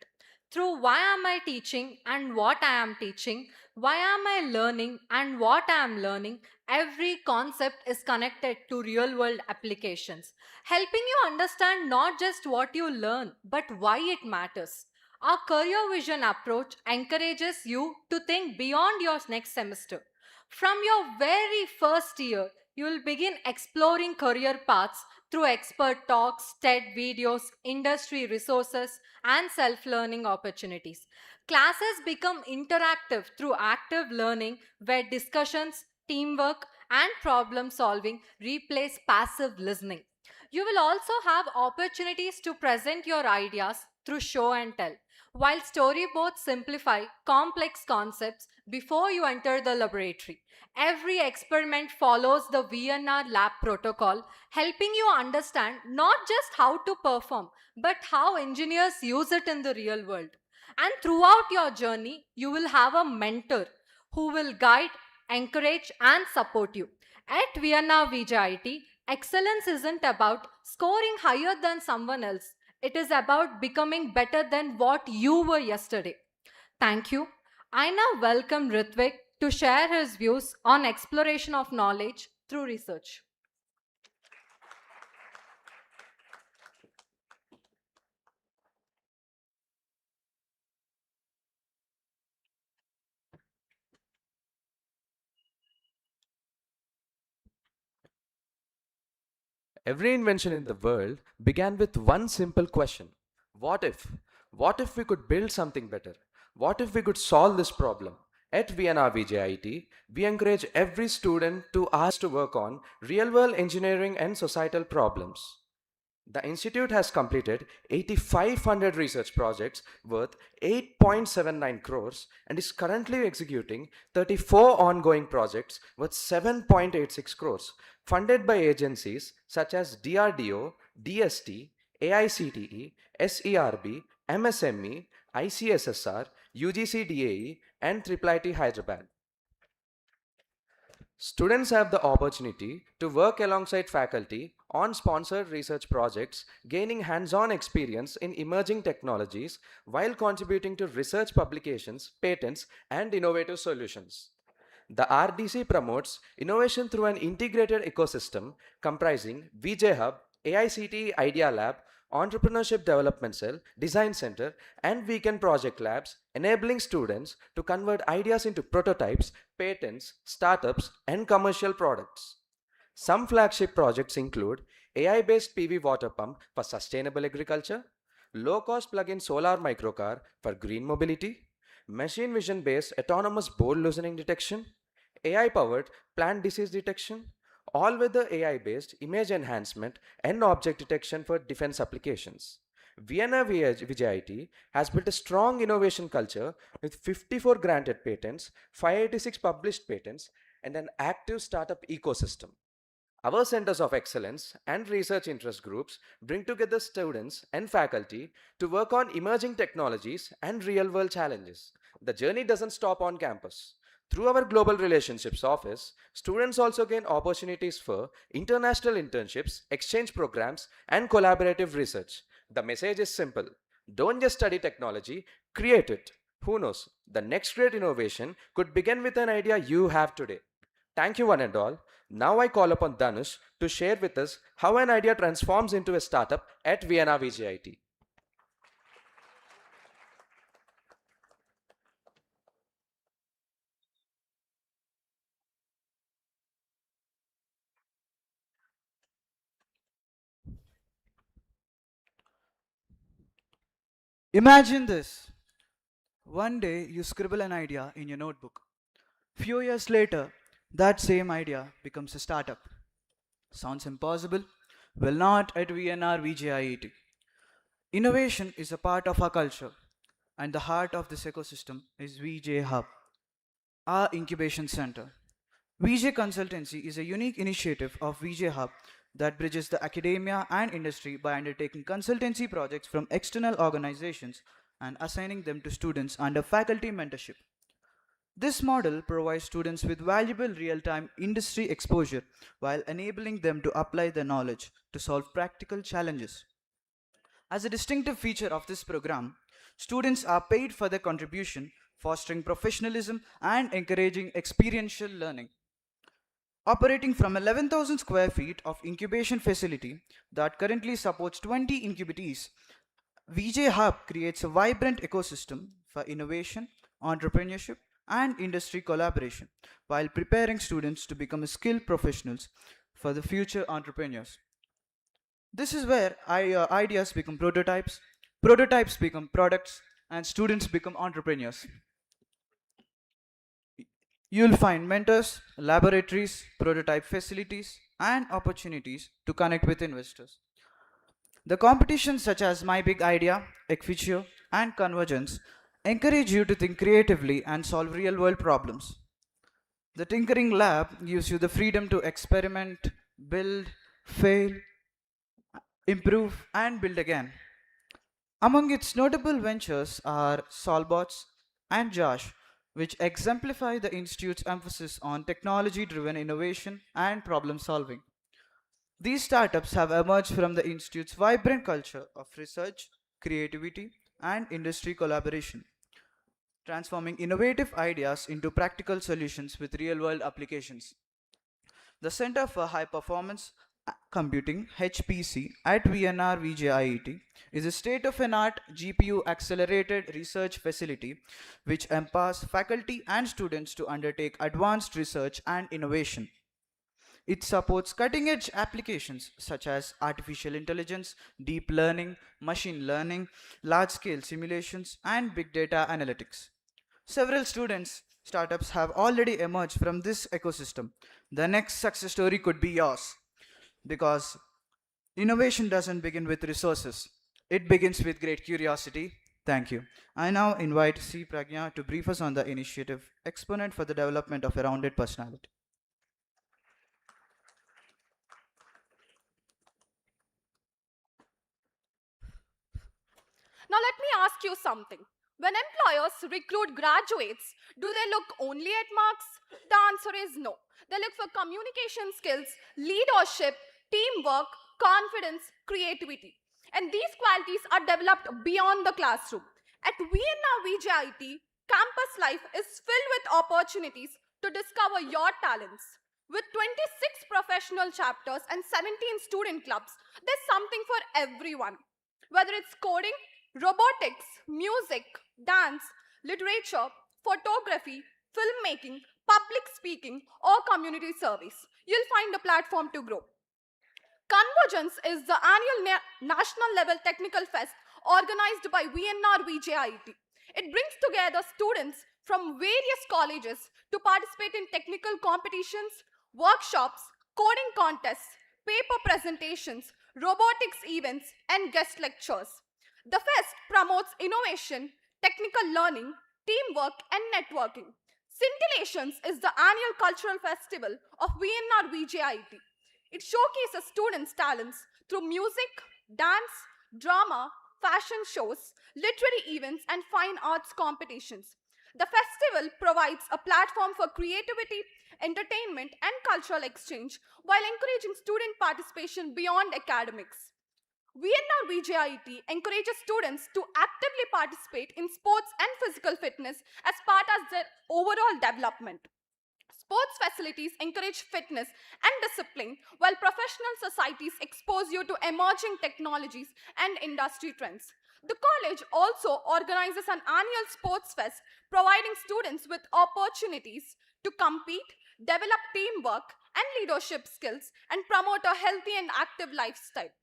Through why am I teaching and what I am teaching, why am I learning and what I am learning, every concept is connected to real world applications, helping you understand not just what you learn, but why it matters. Our career vision approach encourages you to think beyond your next semester. From your very first year, you will begin exploring career paths through expert talks, TED videos, industry resources, and self learning opportunities. Classes become interactive through active learning, where discussions, teamwork, and problem solving replace passive listening. You will also have opportunities to present your ideas through show and tell, while storyboards simplify complex concepts before you enter the laboratory. Every experiment follows the VNR lab protocol, helping you understand not just how to perform, but how engineers use it in the real world. And throughout your journey, you will have a mentor who will guide, encourage, and support you. At Vienna VJIT, excellence isn't about scoring higher than someone else. It is about becoming better than what you were yesterday. Thank you. I now welcome Ritvik to share his views on exploration of knowledge through research. Every invention in the world began with one simple question. What if? What if we could build something better? What if we could solve this problem? At VNRVJIET, we encourage every student to ask to work on real-world engineering and societal problems. The institute has completed 8,500 research projects worth 8.79 crores and is currently executing 34 ongoing projects worth 7.86 crores, funded by agencies such as DRDO, DST, AICTE, SERB, MSME, ICSSR, UGC and IIIT Hyderabad. Students have the opportunity to work alongside faculty on sponsored research projects, gaining hands-on experience in emerging technologies while contributing to research publications, patents, and innovative solutions. The RDC promotes innovation through an integrated ecosystem comprising VJ Hub, AICTE Idea Lab, Entrepreneurship Development Cell, Design Center, and Weekend Project Labs, enabling students to convert ideas into prototypes, patents, startups, and commercial products. Some flagship projects include AI-based PV water pump for sustainable agriculture, low-cost plug-in solar microcar for green mobility, machine vision-based autonomous bore loosening detection, AI-powered plant disease detection, all-weather AI-based image enhancement and object detection for defense applications. Vienna VJIT has built a strong innovation culture with 54 granted patents, 586 published patents, and an active startup ecosystem. Our centers of excellence and research interest groups bring together students and faculty to work on emerging technologies and real-world challenges. The journey doesn't stop on campus. Through our Global Relationships Office, students also gain opportunities for international internships, exchange programs, and collaborative research. The message is simple. Don't just study technology, create it. Who knows? The next great innovation could begin with an idea you have today. Thank you one and all. Now I call upon Dhanush to share with us how an idea transforms into a startup at Vienna VJIT. Imagine this. One day you scribble an idea in your notebook. Few years later, that same idea becomes a startup. Sounds impossible? Well, not at VNRVJIET. Innovation is a part of our culture, and the heart of this ecosystem is VJ Hub, our incubation center. VJ Consultancy is a unique initiative of VJ Hub that bridges the academia and industry by undertaking consultancy projects from external organizations and assigning them to students under faculty mentorship. This model provides students with valuable real time industry exposure while enabling them to apply their knowledge to solve practical challenges. As a distinctive feature of this program, students are paid for their contribution, fostering professionalism and encouraging experiential learning. Operating from 11,000 square feet of incubation facility that currently supports 20 incubatees, VJ Hub creates a vibrant ecosystem for innovation, entrepreneurship, and industry collaboration while preparing students to become skilled professionals for the future entrepreneurs. This is where ideas become prototypes, prototypes become products, and students become entrepreneurs. You'll find mentors, laboratories, prototype facilities, and opportunities to connect with investors. The competitions such as My Big Idea, Equitio, and Convergence encourage you to think creatively and solve real world problems. The Tinkering Lab gives you the freedom to experiment, build, fail, improve, and build again. Among its notable ventures are Solbots and Josh, which exemplify the Institute's emphasis on technology driven innovation and problem solving. These startups have emerged from the Institute's vibrant culture of research, creativity, and industry collaboration, transforming innovative ideas into practical solutions with real world applications. The Center for High Performance Computing HPC at VNRVJIET is a state of an art GPU accelerated research facility which empowers faculty and students to undertake advanced research and innovation. It supports cutting edge applications such as artificial intelligence, deep learning, machine learning, large scale simulations, and big data analytics. Several startups have already emerged from this ecosystem. The next success story could be yours because innovation doesn't begin with resources, it begins with great curiosity. Thank you. I now invite C. Pragya to brief us on the initiative Exponent for the Development of a Rounded Personality. Now, let me ask you something. When employers recruit graduates, do they look only at marks? The answer is no. They look for communication skills, leadership, teamwork, confidence, creativity. And these qualities are developed beyond the classroom. At Vienna VJIT, campus life is filled with opportunities to discover your talents. With 26 professional chapters and 17 student clubs, there's something for everyone. Whether it's coding, robotics, music, dance, literature, photography, filmmaking, public speaking, or community service, you'll find a platform to grow. Convergence is the annual national level technical fest organized by VNRVJIET. It brings together students from various colleges to participate in technical competitions, workshops, coding contests, paper presentations, robotics events, and guest lectures. The fest promotes innovation, technical learning, teamwork, and networking. Scintillations is the annual cultural festival of VNRVJIT. It showcases students' talents through music, dance, drama, fashion shows, literary events, and fine arts competitions. The festival provides a platform for creativity, entertainment, and cultural exchange while encouraging student participation beyond academics. VNRVJIT encourages students to actively participate in sports and physical fitness as part of their overall development. Sports facilities encourage fitness and discipline, while professional societies expose you to emerging technologies and industry trends. The college also organizes an annual sports fest, providing students with opportunities to compete, develop teamwork and leadership skills, and promote a healthy and active lifestyle.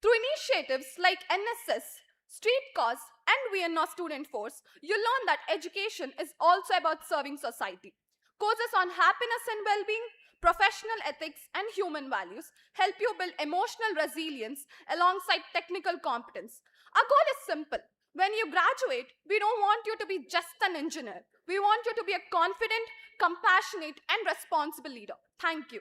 Through initiatives like NSS, Street Cause, and Vienna Student Force, you learn that education is also about serving society. Courses on happiness and well being, professional ethics, and human values help you build emotional resilience alongside technical competence. Our goal is simple. When you graduate, we don't want you to be just an engineer. We want you to be a confident, compassionate, and responsible leader. Thank you.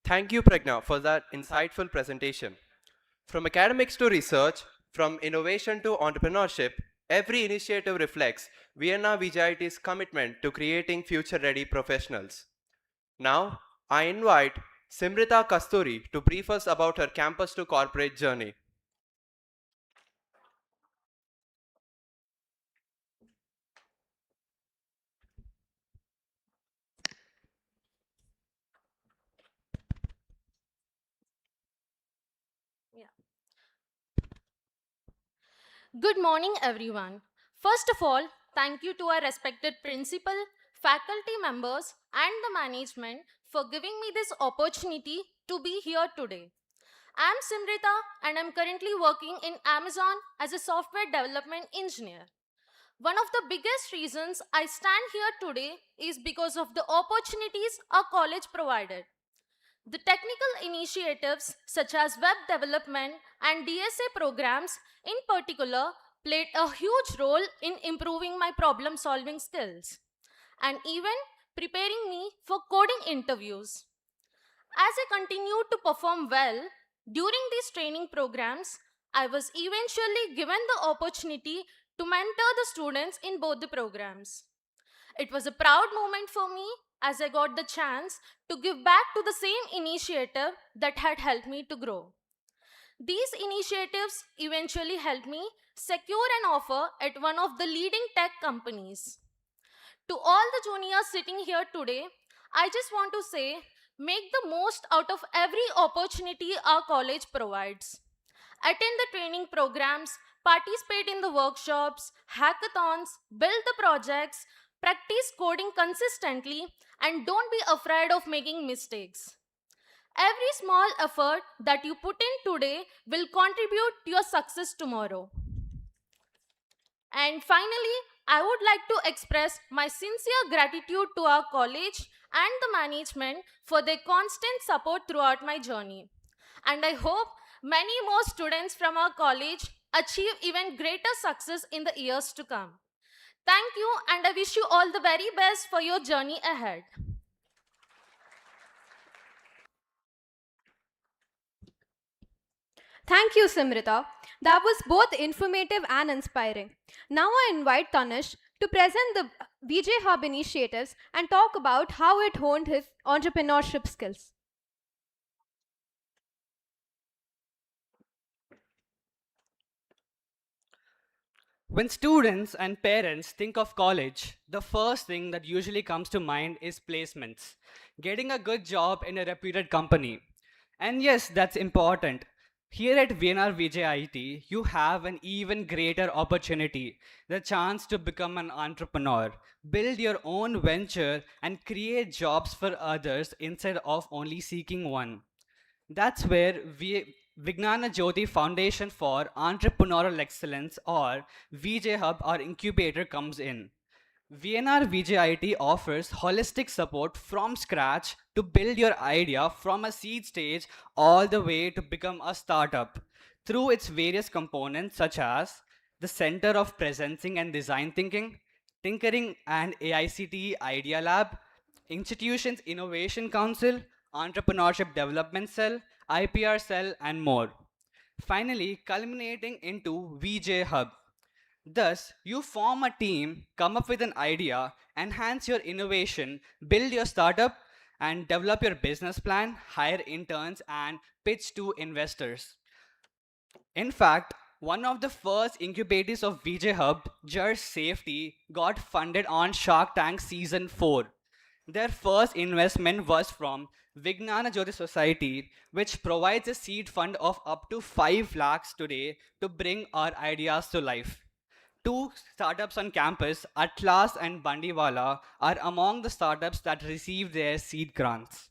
Thank you, Pragna, for that insightful presentation. From academics to research, from innovation to entrepreneurship, every initiative reflects VNRVJIET's commitment to creating future-ready professionals. Now, I invite Simrita Kasturi to brief us about her campus to corporate journey. Good morning, everyone. First of all, thank you to our respected principal, faculty members, and the management for giving me this opportunity to be here today. I'm Simrita, and I'm currently working in Amazon as a software development engineer. One of the biggest reasons I stand here today is because of the opportunities our college provided. The technical initiatives such as web development and DSA programs in particular played a huge role in improving my problem solving skills and even preparing me for coding interviews. As I continued to perform well during these training programs, I was eventually given the opportunity to mentor the students in both the programs. It was a proud moment for me as I got the chance to give back to the same initiative that had helped me to grow. These initiatives eventually helped me secure an offer at one of the leading tech companies. To all the juniors sitting here today, I just want to say make the most out of every opportunity our college provides. Attend the training programs, participate in the workshops, hackathons, build the projects, practice coding consistently, and don't be afraid of making mistakes. Every small effort that you put in today will contribute to your success tomorrow. And finally, I would like to express my sincere gratitude to our college and the management for their constant support throughout my journey. And I hope many more students from our college achieve even greater success in the years to come. Thank you, and I wish you all the very best for your journey ahead. Thank you, Simrita. That was both informative and inspiring. Now I invite Tanish to present the VJ Hub initiatives and talk about how it honed his entrepreneurship skills. When students and parents think of college, the first thing that usually comes to mind is placements, getting a good job in a reputed company. And yes, that's important. Here at VNRVJIET, you have an even greater opportunity, the chance to become an entrepreneur, build your own venture, and create jobs for others instead of only seeking one. That's where Vignana Jyothi Foundation for Entrepreneurial Excellence or VJ Hub or incubator comes in. VNR VJIT offers holistic support from scratch to build your idea from a seed stage all the way to become a startup through its various components such as the Center of Presencing and Design Thinking, Tinkering and AICTE Idea Lab, Institutions Innovation Council, Entrepreneurship Development Cell, IPR Cell, and more. Finally, culminating into VJ Hub. Thus, you form a team, come up with an idea, enhance your innovation, build your startup, and develop your business plan, hire interns, and pitch to investors. In fact, one of the first incubators of VJ Hub, Jers Safety, got funded on Shark Tank Season 4. Their first investment was from Vignana Jyothi Society, which provides a seed fund of up to 5 lakhs today to bring our ideas to life. Two startups on campus, Atlas and Bandiwala, are among the startups that received their seed grants.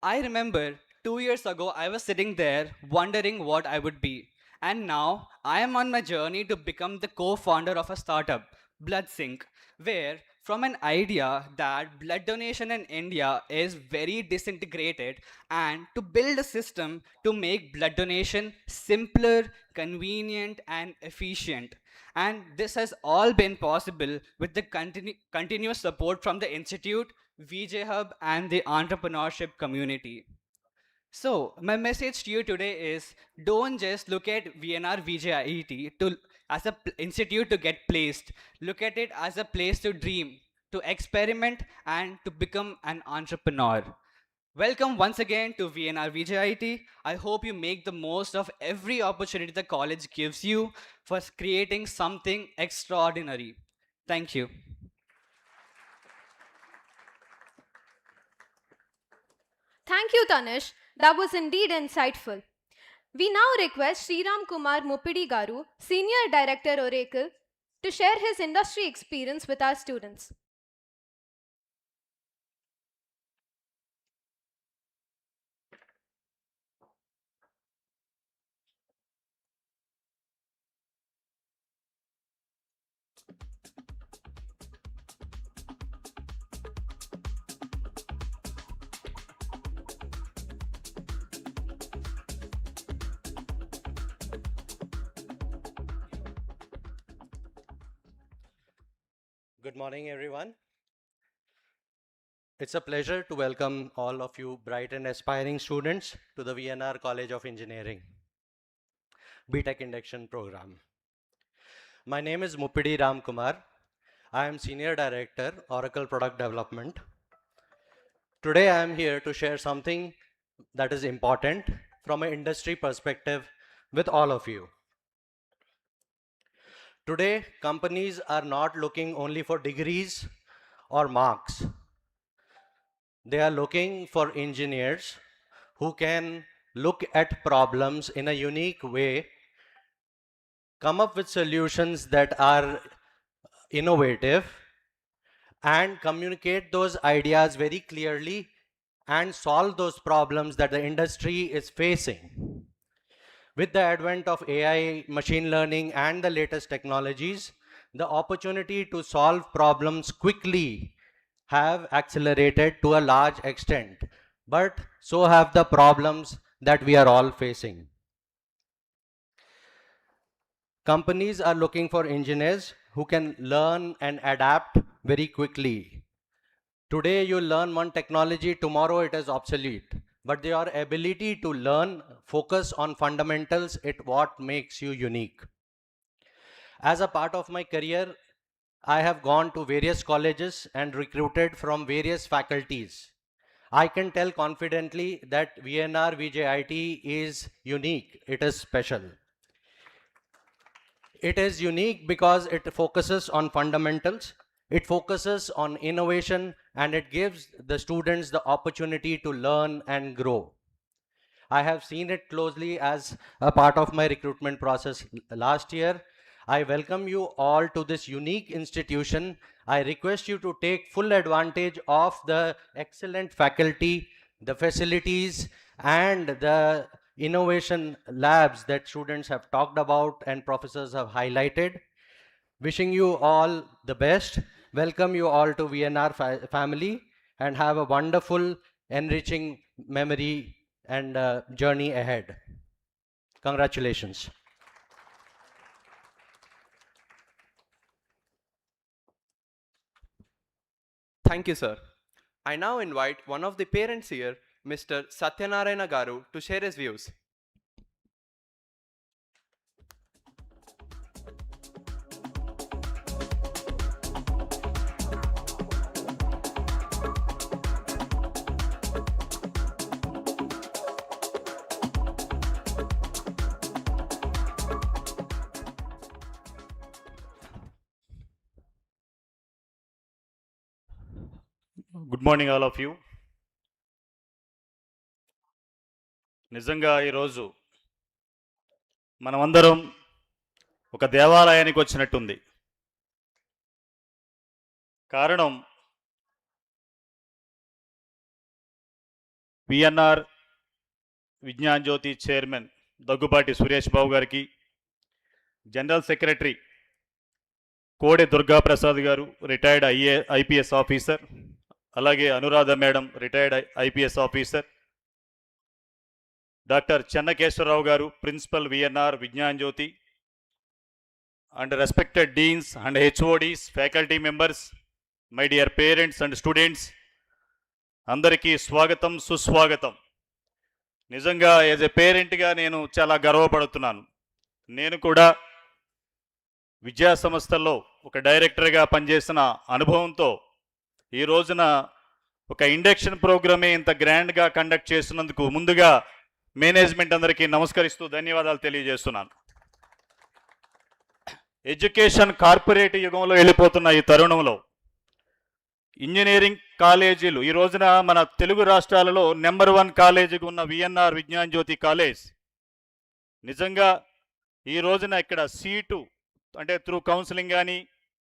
I remember 2 years ago, I was sitting there wondering what I would be. And now I am on my journey to become the co founder of a startup, BloodSync, where from an idea that blood donation in India is very disintegrated, and to build a system to make blood donation simpler, convenient, and efficient. And this has all been possible with the continuous support from the Institute, VJ Hub, and the entrepreneurship community. So, my message to you today is don't just look at VNRVJIET as an institute to get placed. Look at it as a place to dream, to experiment, and to become an entrepreneur. Welcome once again to VNRVJIT. I hope you make the most of every opportunity the college gives you for creating something extraordinary. Thank you. Thank you, Tanish. That was indeed insightful. We now request Sriram Kumar Mupidi Garu, Senior Director Oracle, to share his industry experience with our students. Good morning, everyone. It's a pleasure to welcome all of you bright and aspiring students to the VNR College of Engineering BTech Induction Program. My name is Mupidi Ram Kumar. I am Senior Director, Oracle Product Development. Today, I am here to share something that is important from an industry perspective with all of you. Today, companies are not looking only for degrees or marks. They are looking for engineers who can look at problems in a unique way, come up with solutions that are innovative, and communicate those ideas very clearly and solve those problems that the industry is facing. With the advent of AI, machine learning, and the latest technologies, the opportunity to solve problems quickly have accelerated to a large extent, but so have the problems that we are all facing. Companies are looking for engineers who can learn and adapt very quickly. Today you learn one technology, tomorrow it is obsolete. But your ability to learn, focus on fundamentals, is what makes you unique. As a part of my career, I have gone to various colleges and recruited from various faculties. I can tell confidently that VNR VJIT is unique. It is special. It is unique because it focuses on fundamentals, it focuses on innovation, and it gives the students the opportunity to learn and grow. I have seen it closely as a part of my recruitment process last year. I welcome you all to this unique institution. I request you to take full advantage of the excellent faculty, the facilities, and the innovation labs that students have talked about and professors have highlighted. Wishing you all the best. Welcome you all to VNR family, and have a wonderful, enriching memory and journey ahead. Congratulations. Thank you, sir. I now invite one of the parents here, Mr. Satyanarayana Garu, to share his views. Good morning all of you. నిజంగా ఈరోజు మనమందరం ఒక దేవాలయానికి వచ్చినట్టుంది. కారణం VNR Vignan జ్యోతి chairman Daggubati Suresh Babu గారికి, general secretary కోడె దుర్గాప్రసాద్ గారు రిటైర్డ్ ఐపీఎస్ ఆఫీసర్, అలాగే Anuradha madam retired IPS officer, doctor Chennakeswararao గారు principal VNR Vignan Jyothi, and respected deans and HODs, faculty members, my dear parents and students, అందరికీ స్వాగతం, సుస్వాగతం. నిజంగా యాజ్ ఎ పేరెంట్గా నేను చాలా గర్వపడుతున్నాను. నేను కూడా విద్యా సంస్థల్లో ఒక డైరెక్టర్గా పనిచేసిన అనుభవంతో ఈ రోజున ఒక ఇండక్షన్ ప్రోగ్రామే ఇంత గ్రాండ్గా కండక్ట్ చేసినందుకు ముందుగా మేనేజ్మెంట్ అందరికీ నమస్కరిస్తూ ధన్యవాదాలు తెలియజేస్తున్నాను. ఎడ్యుకేషన్ కార్పొరేట్ యుగంలో వెళ్ళిపోతున్న ఈ తరుణంలో ఇంజనీరింగ్ కాలేజీలు ఈ రోజున మన తెలుగు రాష్ట్రాలలో నెంబర్ 1 కాలేజీగా ఉన్న విఎన్ఆర్ విజ్ఞాన్ జ్యోతి కాలేజ్ నిజంగా ఈ రోజున ఇక్కడ సీటు అంటే త్రూ కౌన్సిలింగ్ కానీ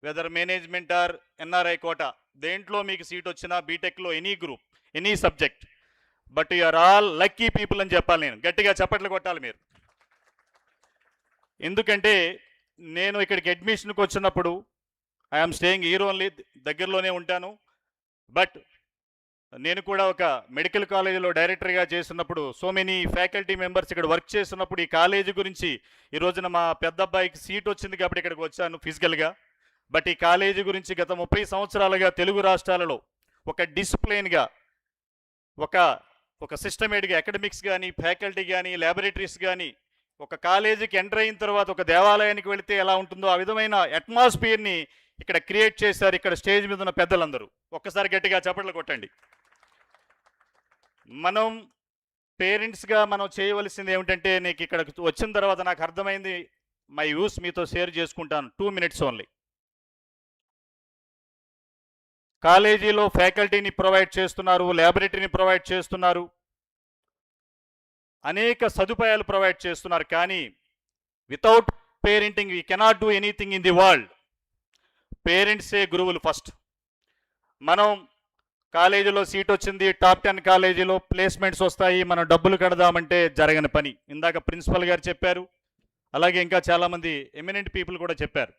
whether management or NRI quota దేంట్లో మీకు సీట్ వచ్చినా బీటెక్లో any group any subject, but you are all lucky people అని చెప్పాలి. నేను గట్టిగా చప్పట్లు కొట్టాలి మీరు. ఎందుకంటే నేను ఇక్కడికి అడ్మిషన్కి వచ్చినప్పుడు ఐఎమ్ స్టేయింగ్ హీర్ ఓన్లీ, దగ్గరలోనే ఉంటాను. బట్ నేను కూడా ఒక మెడికల్ కాలేజీలో డైరెక్టర్గా చేస్తున్నప్పుడు సో మెనీ ఫ్యాకల్టీ మెంబర్స్ ఇక్కడ వర్క్ చేస్తున్నప్పుడు ఈ కాలేజీ గురించి ఈ రోజున మా పెద్ద అబ్బాయికి సీట్ వచ్చింది కాబట్టి ఇక్కడికి వచ్చాను ఫిజికల్గా. బట్ ఈ కాలేజీ గురించి గత 30 సంవత్సరాలుగా తెలుగు రాష్ట్రాలలో ఒక డిసిప్లైన్గా ఒక సిస్టమేటిక్గా అకాడమిక్స్ కానీ ఫ్యాకల్టీ కానీ ల్యాబొరేటరీస్ కానీ ఒక కాలేజీకి ఎంటర్ అయిన తర్వాత ఒక దేవాలయానికి వెళితే ఎలా ఉంటుందో ఆ విధమైన అట్మాస్ఫియర్ని ఇక్కడ క్రియేట్ చేశారు ఇక్కడ స్టేజ్ మీద ఉన్న పెద్దలందరూ. ఒక్కసారి గట్టిగా చప్పట్లు కొట్టండి. మనం పేరెంట్స్గా మనం చేయవలసింది ఏమిటంటే, నీకు ఇక్కడ వచ్చిన తర్వాత నాకు అర్థమైంది, మై వ్యూస్ మీతో షేర్ చేసుకుంటాను. 2 minutes ఓన్లీ. కాలేజీలో ఫ్యాకల్టీని ప్రొవైడ్ చేస్తున్నారు, ల్యాబొరేటరీని ప్రొవైడ్ చేస్తున్నారు, అనేక సదుపాయాలు ప్రొవైడ్ చేస్తున్నారు. కానీ without parenting we cannot do anything in the world. పేరెంట్సే గురువులు ఫస్ట్. మనం కాలేజీలో సీట్ వచ్చింది, టాప్ 10 కాలేజీలో ప్లేస్మెంట్స్ వస్తాయి, మనం డబ్బులు కడదామంటే జరగని పని. ఇందాక ప్రిన్సిపల్ గారు చెప్పారు, అలాగే ఇంకా చాలామంది ఎమినెంట్ పీపుల్ కూడా చెప్పారు.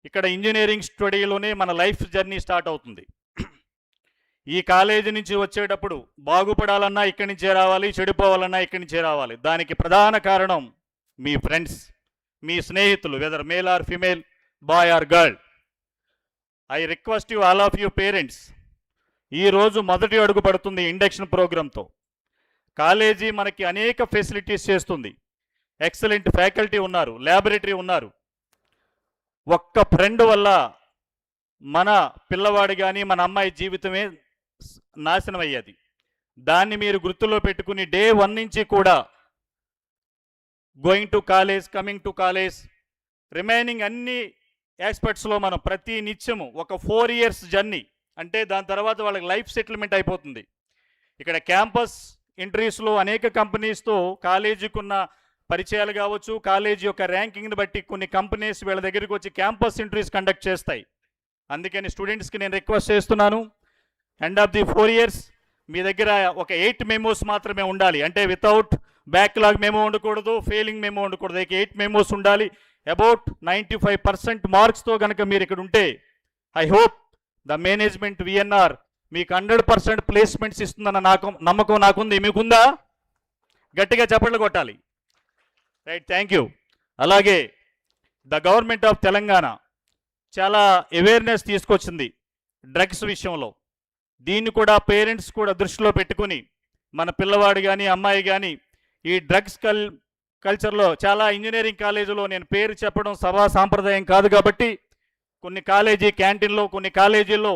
ఇక్కడ ఇంజనీరింగ్ స్టడీలోనే మన లైఫ్ జర్నీ స్టార్ట్ అవుతుంది. ఈ కాలేజీ నుంచి వచ్చేటప్పుడు బాగుపడాలన్నా ఇక్కడి నుంచే రావాలి, చెడిపోవాలన్నా ఇక్కడి నుంచే రావాలి. దానికి ప్రధాన కారణం మీ ఫ్రెండ్స్, మీ స్నేహితులు, whether male or female, boy or girl. I request you all of you parents, ఈరోజు మొదటి అడుగు పడుతుంది ఇండక్షన్ ప్రోగ్రాంతో. కాలేజీ మనకి అనేక ఫెసిలిటీస్ చేస్తుంది. ఎక్సలెంట్ ఫ్యాకల్టీ ఉన్నారు, ల్యాబొరేటరీ ఉన్నారు. ఒక్క ఫ్రెండ్ వల్ల మన పిల్లవాడు కానీ మన అమ్మాయి జీవితమే నాశనం అయ్యేది. దాన్ని మీరు గుర్తులో పెట్టుకుని డే 1 నుంచి కూడా going to college, coming to college, remaining అన్ని ఆస్పెక్ట్స్లో మనం ప్రతి నిత్యము ఒక 4 years జర్నీ, అంటే దాని తర్వాత వాళ్ళకి లైఫ్ సెటిల్మెంట్ అయిపోతుంది. ఇక్కడ క్యాంపస్ ఇంటర్వ్యూస్లో అనేక కంపెనీస్తో కాలేజీకి ఉన్న పరిచయాలు కావచ్చు, కాలేజీ యొక్క ర్యాంకింగ్ని బట్టి కొన్ని కంపెనీస్ వీళ్ళ దగ్గరికి వచ్చి క్యాంపస్ ఇంటర్వ్యూస్ కండక్ట్ చేస్తాయి. అందుకని స్టూడెంట్స్కి నేను రిక్వెస్ట్ చేస్తున్నాను, ఎండ్ ఆఫ్ ది 4 years మీ దగ్గర ఒక 8 మెమోస్ మాత్రమే ఉండాలి. అంటే వితౌట్ బ్యాక్లాగ్ మెమో ఉండకూడదు, ఫెయిలింగ్ మెమో ఉండకూడదు. 8 మెమోస్ ఉండాలి. అబౌట్ 95% మార్క్స్తో కనుక మీరు ఇక్కడ ఉంటే I hope the management VNR మీకు 100% ప్లేస్మెంట్స్ ఇస్తుందన్న నమ్మకం నాకుంది. మీకుందా? గట్టిగా చప్పట్లు కొట్టాలి. Right, thank you. అలాగే ద గవర్నమెంట్ ఆఫ్ తెలంగాణ చాలా అవేర్నెస్ తీసుకొచ్చింది డ్రగ్స్ విషయంలో. దీన్ని కూడా పేరెంట్స్ కూడా దృష్టిలో పెట్టుకుని మన పిల్లవాడు కానీ అమ్మాయి కానీ ఈ డ్రగ్స్ కల్చర్లో చాలా ఇంజనీరింగ్ కాలేజీలో, నేను పేరు చెప్పడం సభా సాంప్రదాయం కాదు కాబట్టి, కొన్ని కాలేజీ క్యాంటీన్లో కొన్ని కాలేజీల్లో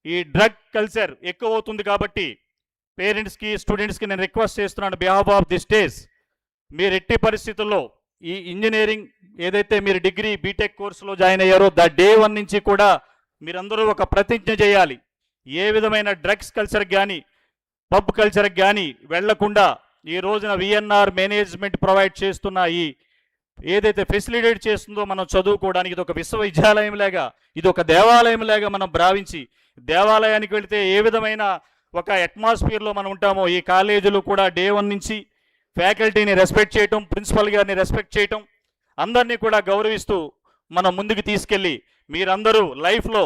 ఈ డ్రగ్ కల్చర్ ఎక్కువ అవుతుంది. కాబట్టి పేరెంట్స్కి స్టూడెంట్స్కి నేను రిక్వెస్ట్ చేస్తున్నాను బిహాఫ్ ఆఫ్ ది స్టేజ్, మీరు ఎట్టి పరిస్థితుల్లో ఈ ఇంజనీరింగ్ ఏదైతే మీరు డిగ్రీ బీటెక్ కోర్సులో జాయిన్ అయ్యారో డే 1 నుంచి కూడా మీరందరూ ఒక ప్రతిజ్ఞ చేయాలి. ఏ విధమైన డ్రగ్స్ కల్చర్కి కానీ పబ్ కల్చర్కి కానీ వెళ్లకుండా ఈ రోజున విఎన్ఆర్ మేనేజ్మెంట్ ప్రొవైడ్ చేస్తున్న ఈ ఏదైతే ఫెసిలిటేట్ చేస్తుందో మనం చదువుకోవడానికి ఇది ఒక విశ్వవిద్యాలయం లాగా, ఇది ఒక దేవాలయం లాగా మనం భావించి, దేవాలయానికి వెళితే ఏ విధమైన ఒక అట్మాస్ఫియర్లో మనం ఉంటామో ఈ కాలేజీలు కూడా డే 1 నుంచి ఫ్యాకల్టీని రెస్పెక్ట్ చేయటం, ప్రిన్సిపల్ గారిని రెస్పెక్ట్ చేయటం, అందరినీ కూడా గౌరవిస్తూ మనం ముందుకు తీసుకెళ్ళి మీరందరూ లైఫ్లో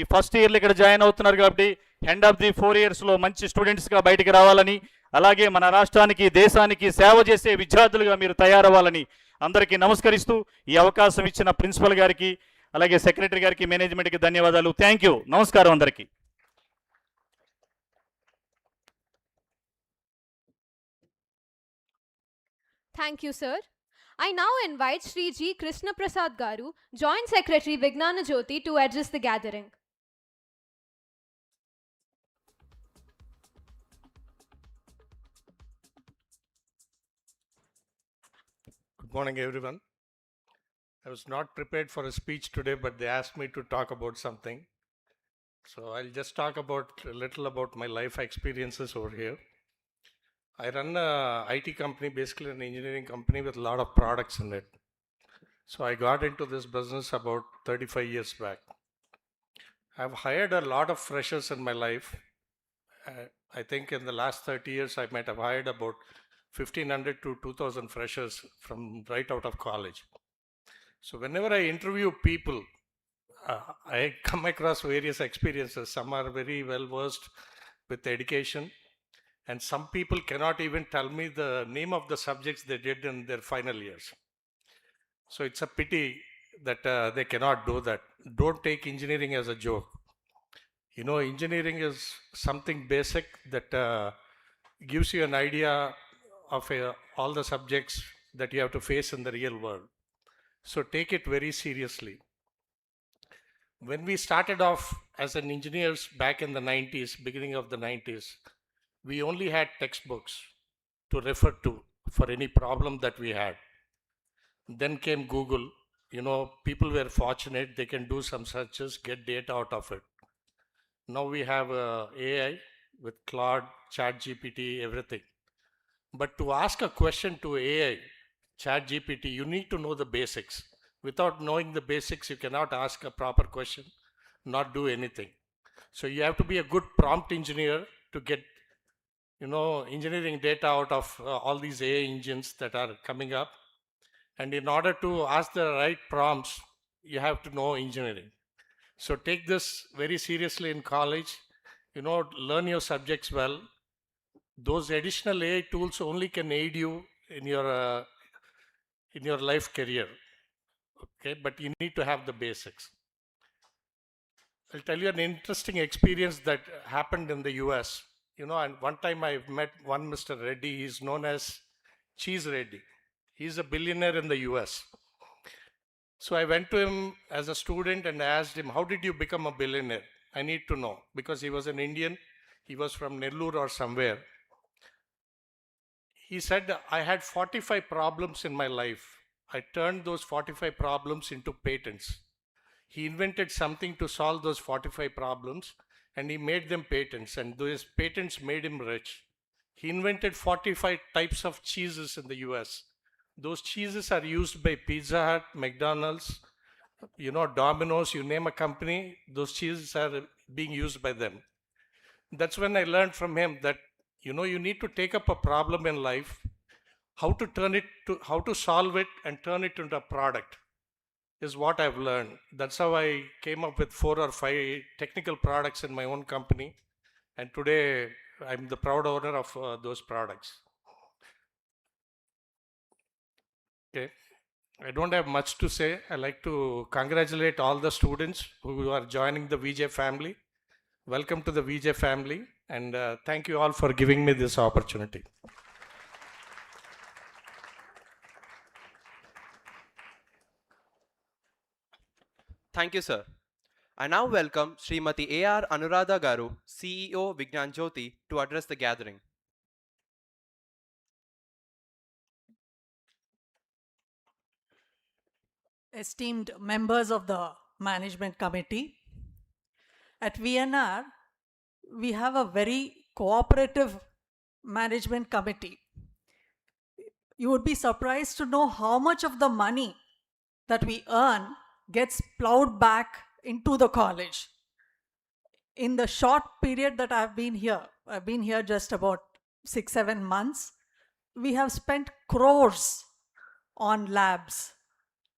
ఈ ఫస్ట్ ఇయర్లో ఇక్కడ జాయిన్ అవుతున్నారు కాబట్టి ఎండ్ ఆఫ్ ది 4 ఇయర్స్లో మంచి స్టూడెంట్స్గా బయటికి రావాలని, అలాగే మన రాష్ట్రానికి దేశానికి సేవ చేసే విద్యార్థులుగా మీరు తయారవ్వాలని అందరికీ నమస్కరిస్తూ ఈ అవకాశం ఇచ్చిన ప్రిన్సిపల్ గారికి, అలాగే సెక్రటరీ గారికి, మేనేజ్మెంట్కి ధన్యవాదాలు. Thank you. నమస్కారం అందరికీ. Thank you, sir. I now invite Sri G. Krishna Prasad Garu, Joint Secretary Vignana Jyothi, to address the gathering. Good morning, everyone. I was not prepared for a speech today, but they asked me to talk about something. So I'll just talk about a little about my life experiences over here. I run a IT company, basically an engineering company with a lot of products in it. So I got into this business about 35 years back. I've hired a lot of freshers in my life. I think in the last 30 years, I might have hired about 1,500 to 2,000 freshers from right out of college. So whenever I interview people, I come across various experiences. Some are very well versed with education, and some people cannot even tell me the name of the subjects they did in their final years. So it's a pity that they cannot do that. Don't take engineering as a joke. You know, engineering is something basic that gives you an idea of all the subjects that you have to face in the real world. So take it very seriously. When we started off as an engineers back in the 90s, beginning of the 90s, we only had textbooks to refer to for any problem that we had. Then came Google. You know, people were fortunate, they can do some searches, get data out of it. Now we have AI with Claude, ChatGPT, everything. But to ask a question to AI, ChatGPT, you need to know the basics. Without knowing the basics, you cannot ask a proper question, not do anything. So you have to be a good prompt engineer to get, you know, engineering data out of all these AI engines that are coming up. And in order to ask the right prompts, you have to know engineering. So take this very seriously in college, you know, learn your subjects well. Those additional AI tools only can aid you in your life career, okay? But you need to have the basics. I'll tell you an interesting experience that happened in the US. You know, and one time I met one Mr. Reddy. He's known as Cheese Reddy. He's a billionaire in the US. So I went to him as a student and asked him, how did you become a billionaire? I need to know, because he was an Indian. He was from Nellore or somewhere. He said, I had 45 problems in my life. I turned those 45 problems into patents. He invented something to solve those 45 problems, and he made them patents, and those patents made him rich. He invented 45 types of cheeses in the US. Those cheeses are used by Pizza Hut, McDonald's, you know, Domino's, you name a company, those cheeses are being used by them. That's when I learned from him that, you know, you need to take up a problem in life, how to solve it and turn it into a product is what I've learned. That's how I came up with 4 or 5 technical products in my own company. And today I'm the proud owner of those products. Okay. I don't have much to say. I like to congratulate all the students who are joining the VJ family. Welcome to the VJ family, and thank you all for giving me this opportunity. Thank you, sir. I now welcome Srimati A.R. Anuradha Garu, CEO Vignana Jyothi, to address the gathering. Esteemed members of the management committee, at VNR, we have a very cooperative management committee. You would be surprised to know how much of the money that we earn gets plowed back into the college. In the short period that I've been here just about 6-7 months, we have spent crores on labs,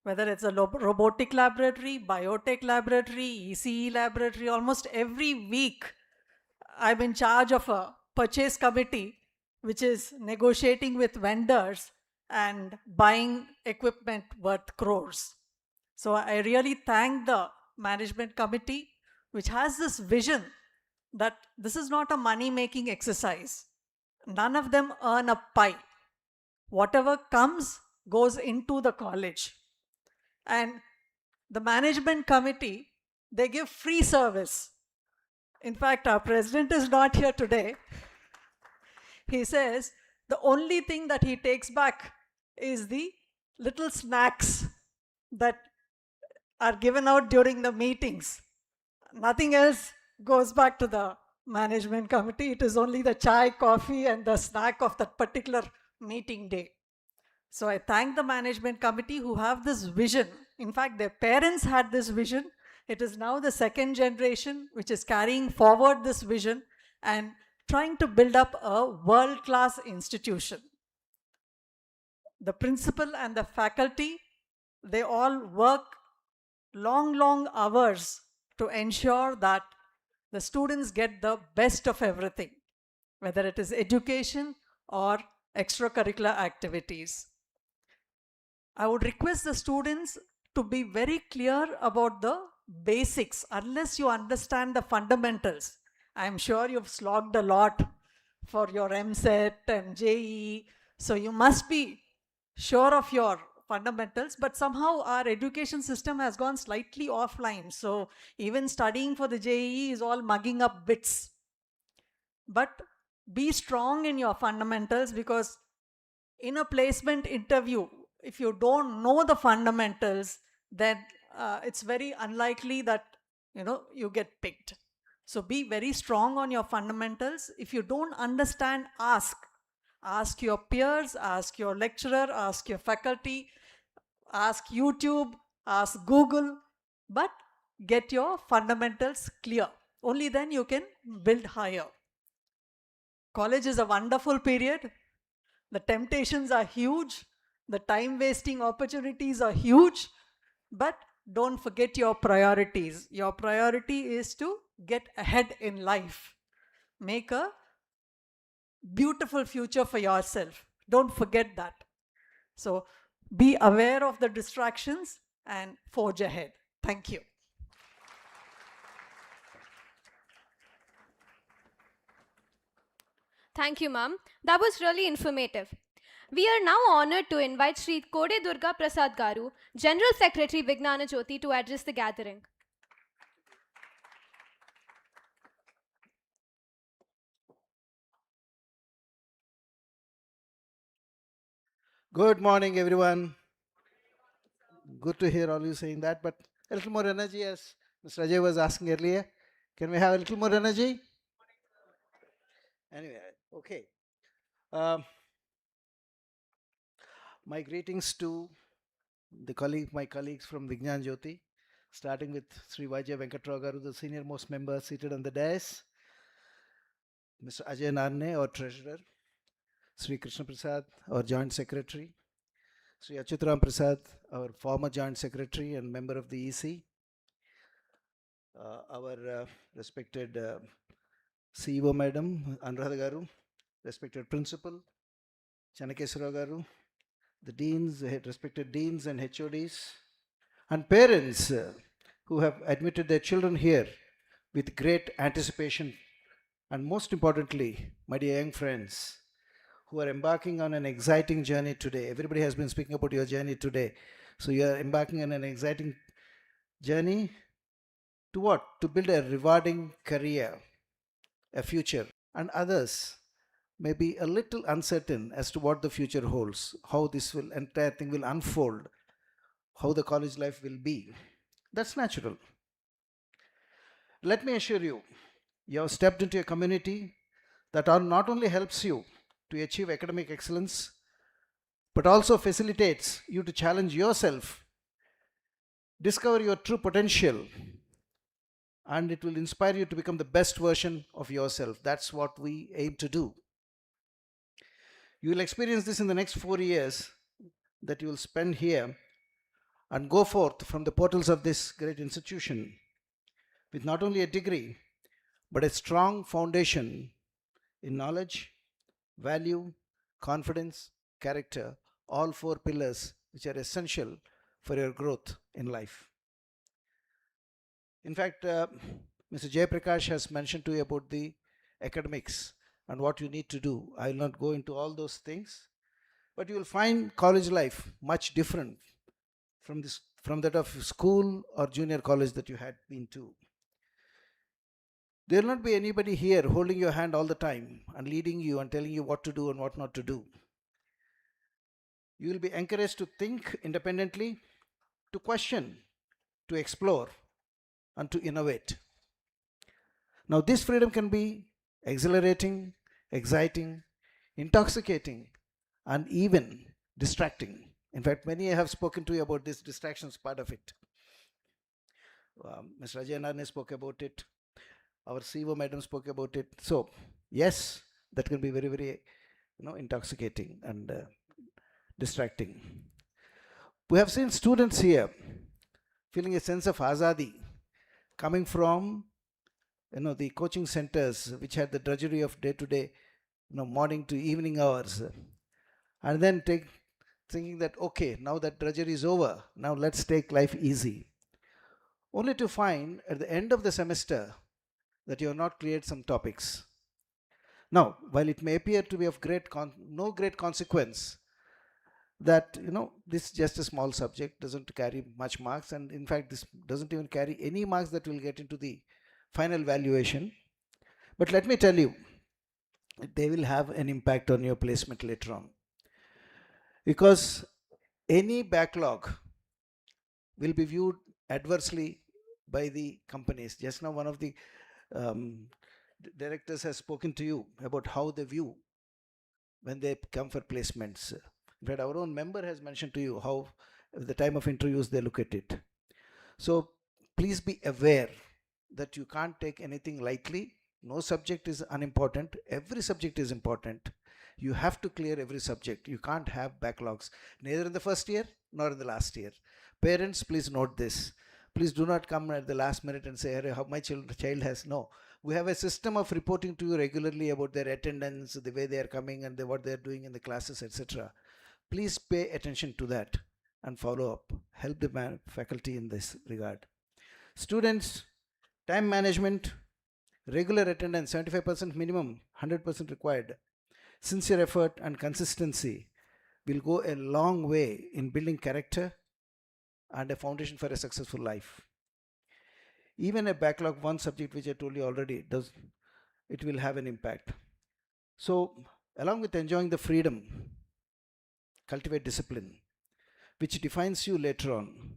whether it's a robotic laboratory, biotech laboratory, ECE laboratory. Almost every week, I'm in charge of a purchase committee, which is negotiating with vendors and buying equipment worth crores. So I really thank the management committee, which has this vision that this is not a money-making exercise. None of them earn a pie. Whatever comes goes into the college. And the management committee, they give free service. In fact, our president is not here today. He says the only thing that he takes back is the little snacks that are given out during the meetings. Nothing else goes back to the management committee. It is only the chai, coffee, and the snack of that particular meeting day. So I thank the management committee who have this vision. In fact, their parents had this vision. It is now the second generation which is carrying forward this vision and trying to build up a world-class institution. The principal and the faculty, they all work long hours to ensure that the students get the best of everything, whether it is education or extracurricular activities. I would request the students to be very clear about the basics. Unless you understand the fundamentals, I'm sure you've slogged a lot for your MSET and JEE, so you must be sure of your fundamentals, but somehow our education system has gone slightly offline. So even studying for the JEE is all mugging up bits. But be strong in your fundamentals, because in a placement interview, if you don't know the fundamentals, then it's very unlikely that you get picked. So be very strong on your fundamentals. If you don't understand, ask. Ask your peers, ask your lecturer, ask your faculty, ask YouTube, ask Google, but get your fundamentals clear. Only then you can build higher. College is a wonderful period. The temptations are huge. The time-wasting opportunities are huge. But don't forget your priorities. Your priority is to get ahead in life. Make a beautiful future for yourself. Don't forget that. So be aware of the distractions and forge ahead. Thank you. Thank you, ma'am. That was really informative. We are now honored to invite Sri Kode Durga Prasad Garu, General Secretary Vignana Jyothi, to address the gathering. Good morning, everyone. Good to hear all you saying that, but a little more energy, as Mr. Ajay was asking earlier. Can we have a little more energy? Anyway, okay. My greetings to my colleagues from Vignana Jyothi, starting with Sri Vijay Venkatrao Garu, the senior most member seated on the dais, Mr. Ajay Narne, our treasurer, Sri Krishna Prasad, our joint secretary, Sri Achyutaram Prasad, our former joint secretary and member of the EC, our respected CEO Madam Anuradha Garu, respected principal Chanakeswara Garu, the deans, respected deans and HODs, and parents who have admitted their children here with great anticipation, and most importantly, my dear young friends who are embarking on an exciting journey today. Everybody has been speaking about your journey today. So you are embarking on an exciting journey to what? To build a rewarding career, a future. And others may be a little uncertain as to what the future holds, how this entire thing will unfold, how the college life will be. That's natural. Let me assure you, you have stepped into a community that not only helps you to achieve academic excellence, but also facilitates you to challenge yourself, discover your true potential, and it will inspire you to become the best version of yourself. That's what we aim to do. You will experience this in the next 4 years that you will spend here and go forth from the portals of this great institution with not only a degree, but a strong foundation in knowledge, value, confidence, character, all 4 pillars which are essential for your growth in life. In fact, Mr. Jayaprakash has mentioned to you about the academics and what you need to do. I will not go into all those things, but you will find college life much different from that of school or junior college that you had been to. There will not be anybody here holding your hand all the time and leading you and telling you what to do and what not to do. You will be encouraged to think independently, to question, to explore, and to innovate. Now, this freedom can be exhilarating, exciting, intoxicating, and even distracting. In fact, many have spoken to you about this distractions part of it. Mr. Ajay Narne spoke about it. Our CEO madam spoke about it. So, yes, that can be very, very, intoxicating and distracting. We have seen students here feeling a sense of azadi coming from, the coaching centers which had the drudgery of day-to-day, morning to evening hours, and then thinking that, okay, now that drudgery is over, now let's take life easy, only to find at the end of the semester that you have not cleared some topics. Now, while it may appear to be of no great consequence, that this is just a small subject, doesn't carry much marks, and in fact this doesn't even carry any marks that will get into the final valuation, but let me tell you, they will have an impact on your placement later on, because any backlog will be viewed adversely by the companies. Just now one of the directors has spoken to you about how they view when they come for placements. In fact, our own member has mentioned to you how at the time of interviews they look at it. So please be aware that you can't take anything lightly. No subject is unimportant. Every subject is important. You have to clear every subject. You can't have backlogs, neither in the first year nor in the last year. Parents, please note this. Please do not come at the last minute and say, how my child has. No. We have a system of reporting to you regularly about their attendance, the way they are coming, and what they are doing in the classes, etc. Please pay attention to that and follow up. Help the faculty in this regard. Students, time management, regular attendance, 75% minimum, 100% required. Sincere effort and consistency will go a long way in building character and a foundation for a successful life. Even a backlog, one subject which I told you already, it will have an impact. So, along with enjoying the freedom, cultivate discipline, which defines you later on.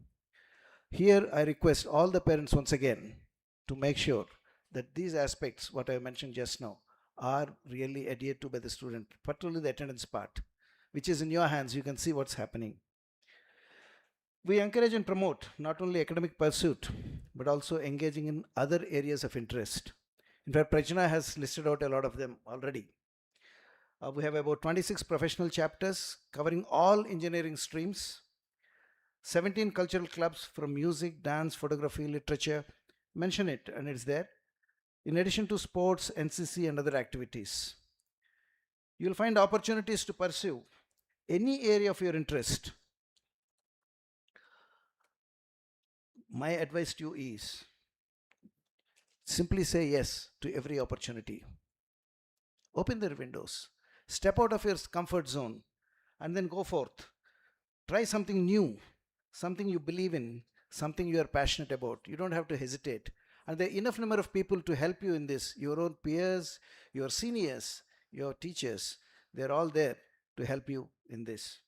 Here, I request all the parents once again to make sure that these aspects, what I mentioned just now, are really adhered to by the student, particularly the attendance part, which is in your hands. You can see what's happening. We encourage and promote not only academic pursuit, but also engaging in other areas of interest. In fact, Prajna has listed out a lot of them already. We have about 26 professional chapters covering all engineering streams, 17 cultural clubs from music, dance, photography, literature. Mention it and it's there. In addition to sports, NCC and other activities. You will find opportunities to pursue any area of your interest. My advice to you is simply say yes to every opportunity. Open their windows. Step out of your comfort zone and then go forth. Try something new, something you believe in, something you are passionate about. You don't have to hesitate. And there are enough number of people to help you in this. Your own peers, your seniors, your teachers, they're all there to help you in this.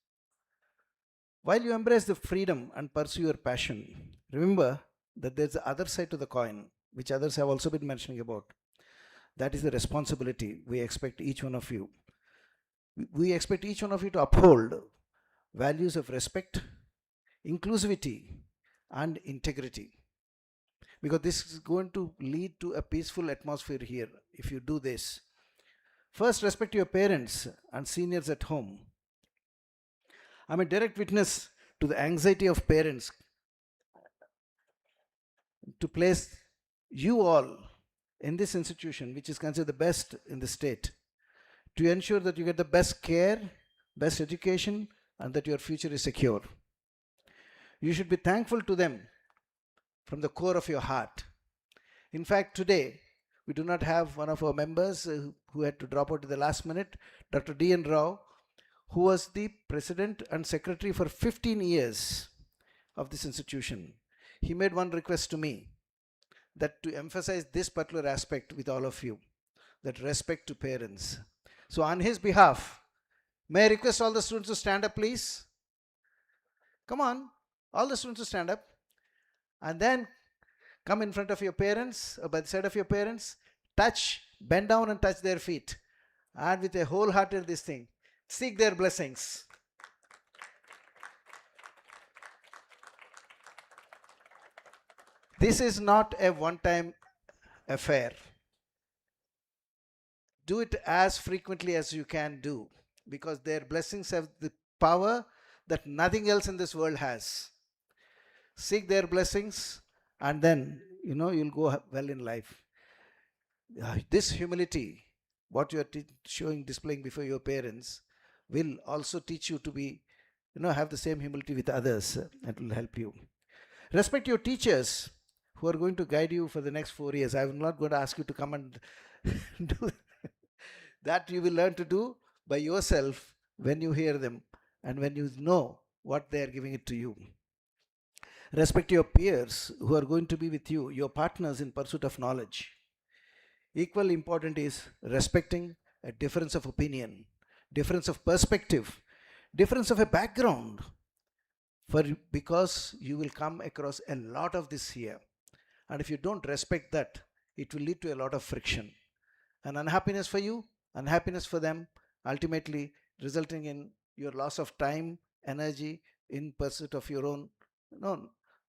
While you embrace the freedom and pursue your passion, remember that there's the other side to the coin, which others have also been mentioning about. That is the responsibility we expect each one of you. We expect each one of you to uphold values of respect, inclusivity, and integrity. Because this is going to lead to a peaceful atmosphere here if you do this. First, respect your parents and seniors at home. I'm a direct witness to the anxiety of parents to place you all in this institution, which is considered the best in the state, to ensure that you get the best care, best education, and that your future is secure. You should be thankful to them from the core of your heart. In fact, today, we do not have one of our members who had to drop out at the last minute, Dr. D.N. Rao, who was the president and secretary for 15 years of this institution. He made one request to me, that to emphasize this particular aspect with all of you, that respect to parents. So on his behalf, may I request all the students to stand up, please? Come on, all the students to stand up. And then come in front of your parents, or by the side of your parents, touch, bend down and touch their feet. And with a wholehearted this thing, seek their blessings. This is not a one-time affair. Do it as frequently as you can do, because their blessings have the power that nothing else in this world has. Seek their blessings, and then you'll go well in life. This humility, what you are displaying before your parents, will also teach you to be, have the same humility with others. That will help you. Respect your teachers who are going to guide you for the next 4 years. I'm not going to ask you to come and do that. You will learn to do by yourself when you hear them and when you know what they are giving it to you. Respect your peers who are going to be with you, your partners in pursuit of knowledge. Equally important is respecting a difference of opinion, difference of perspective, difference of a background, because you will come across a lot of this here. And if you don't respect that, it will lead to a lot of friction and unhappiness for you, unhappiness for them, ultimately resulting in your loss of time, energy in pursuit of your own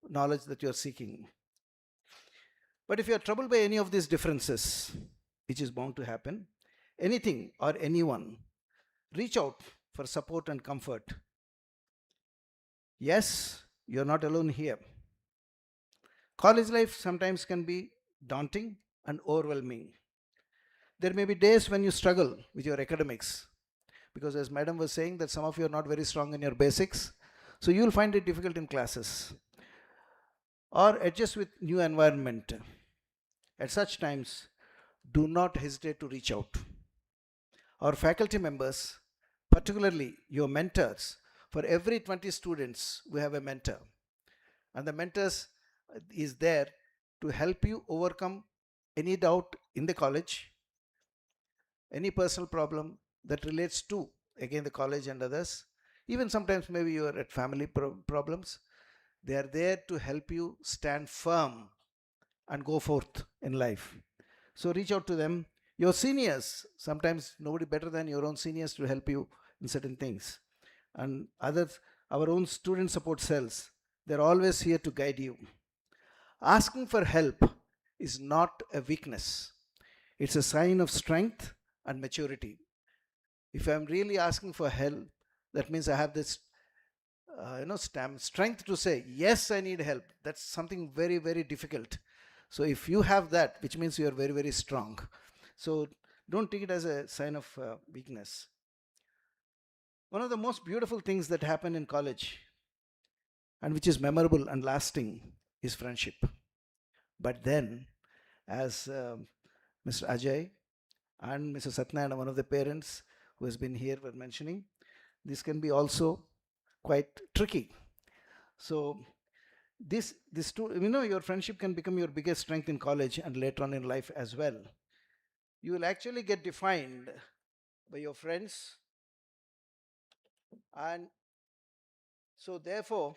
knowledge that you are seeking. But if you are troubled by any of these differences, which is bound to happen, anything or anyone, reach out for support and comfort. Yes, you are not alone here. College life sometimes can be daunting and overwhelming. There may be days when you struggle with your academics, because as madam was saying, that some of you are not very strong in your basics, so you will find it difficult in classes or adjust with new environment. At such times, do not hesitate to reach out. Our faculty members, particularly your mentors, for every 20 students we have a mentor, and the mentors is there to help you overcome any doubt in the college, any personal problem that relates to again the college and others. Even sometimes maybe you are at family problems. They are there to help you stand firm and go forth in life. So reach out to them. Your seniors, sometimes nobody better than your own seniors to help you in certain things. And others, our own student support cells, they're always here to guide you. Asking for help is not a weakness. It's a sign of strength and maturity. If I'm really asking for help, that means I have this strength to say, yes, I need help. That's something very, very difficult. So if you have that, which means you are very, very strong. So don't take it as a sign of weakness. One of the most beautiful things that happen in college, and which is memorable and lasting, is friendship. But then, as Mr. Ajay and Mr. Satyanarayana, one of the parents who has been here, were mentioning, this can be also quite tricky. So your friendship can become your biggest strength in college and later on in life as well. You will actually get defined by your friends, and so therefore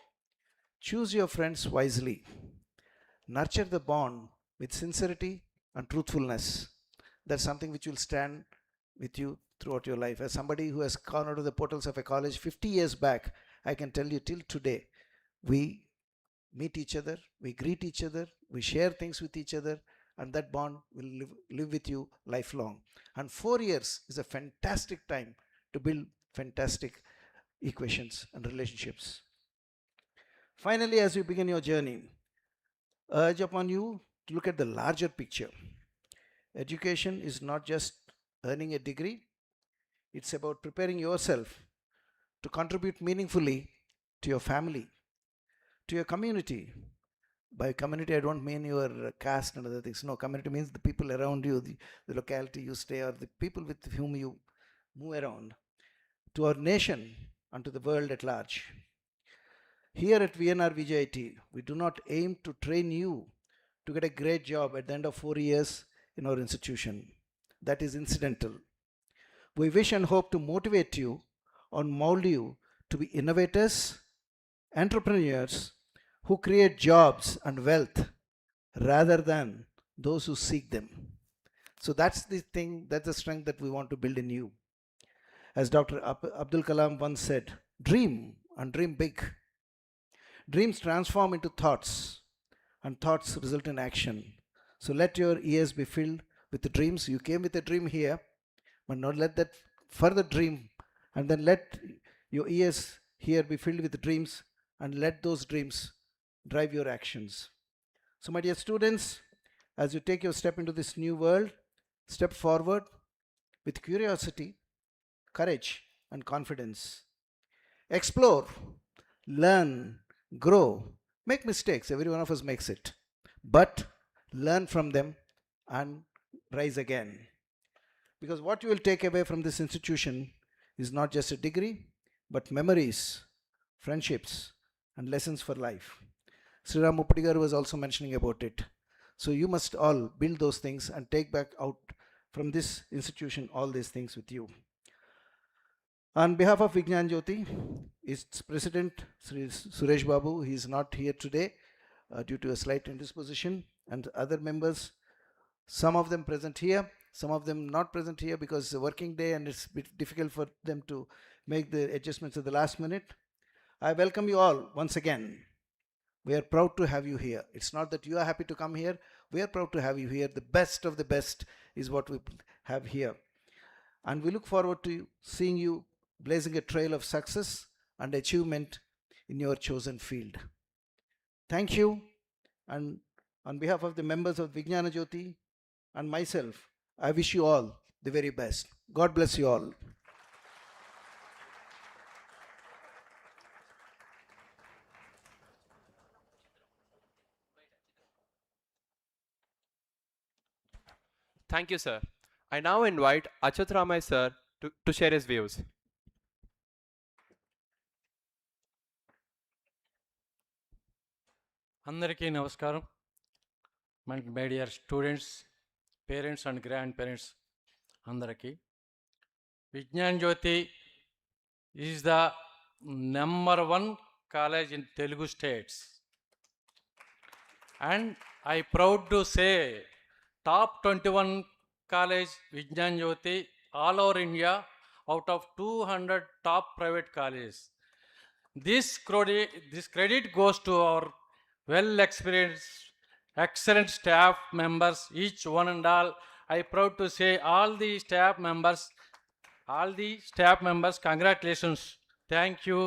choose your friends wisely. Nurture the bond with sincerity and truthfulness. That's something which will stand with you throughout your life. As somebody who has gone out of the portals of a college 50 years back, I can tell you till today, we meet each other, we greet each other, we share things with each other, and that bond will live with you lifelong. And 4 years is a fantastic time to build fantastic equations and relationships. Finally, as you begin your journey, urge upon you to look at the larger picture. Education is not just earning a degree, it's about preparing yourself to contribute meaningfully to your family, to your community. By community, I don't mean your caste and other things. No, community means the people around you, the locality you stay, or the people with whom you move around, to our nation and to the world at large. Here at VNRVJIET, we do not aim to train you to get a great job at the end of 4 years in our institution. That is incidental. We wish and hope to motivate you or mold you to be innovators, entrepreneurs who create jobs and wealth rather than those who seek them. So that's the thing, that's the strength that we want to build in you. As Dr. Abdul Kalam once said, dream and dream big. Dreams transform into thoughts, and thoughts result in action. So let your ears be filled with the dreams. You came with a dream here, but not let that further dream, and then let your ears here be filled with the dreams, and let those dreams drive your actions. So my dear students, as you take your step into this new world, step forward with curiosity, courage, and confidence. Explore, learn, grow, make mistakes. Every one of us makes it. But learn from them and rise again. Because what you will take away from this institution is not just a degree, but memories, friendships, and lessons for life. Sriram Muppadigaru was also mentioning about it. So you must all build those things and take back out from this institution all these things with you. On behalf of Vignana Jyothi, its president, Sri Suresh Babu, he is not here today due to a slight indisposition, and other members, some of them present here, some of them not present here because it's a working day and it's a bit difficult for them to make the adjustments at the last minute. I welcome you all once again. We are proud to have you here. It's not that you are happy to come here. We are proud to have you here. The best of the best is what we have here. And we look forward to seeing you blazing a trail of success and achievement in your chosen field. Thank you. And on behalf of the members of Vignana Jyothi and myself, I wish you all the very best. God bless you all. Thank you, sir. I now invite Achyut Ramay sir to share his views. అందరికీ నమస్కారం. My dear students, parents and grandparents అందరికీ. Vignan Jyothi is the #1 college in Telugu states, and I proud to say top 21 college Vignan Jyothi all over India out of 200 top private colleges. This credit goes to our well-experienced, excellent staff members, each one and all. I proud to say all the staff members, congratulations. Thank you,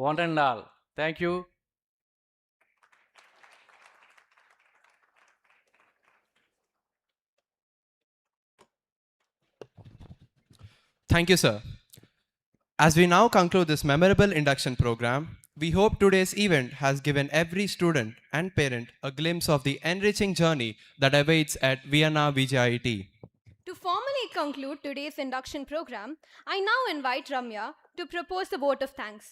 one and all. Thank you. Thank you, sir. As we now conclude this memorable induction program, we hope today's event has given every student and parent a glimpse of the enriching journey that awaits at VNRVJIET. To formally conclude today's induction program, I now invite Ramya to propose the vote of thanks.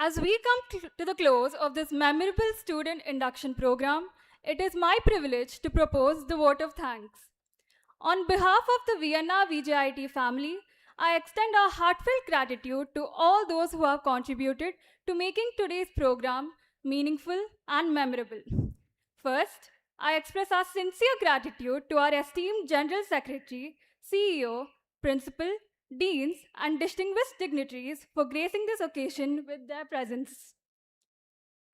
As we come to the close of this memorable student induction program, it is my privilege to propose the vote of thanks. On behalf of the VNRVJIET family, I extend our heartfelt gratitude to all those who have contributed to making today's program meaningful and memorable. First, I express our sincere gratitude to our esteemed General Secretary, CEO, Principal, Deans, and distinguished dignitaries for gracing this occasion with their presence.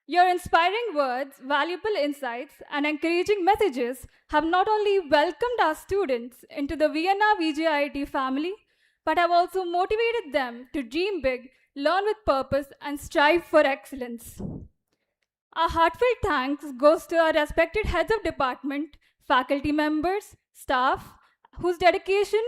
Your inspiring words, valuable insights, and encouraging messages have not only welcomed our students into the VNRVJIET family, but have also motivated them to dream big, learn with purpose, and strive for excellence. Our heartfelt thanks goes to our respected heads of department, faculty members, staff, whose dedication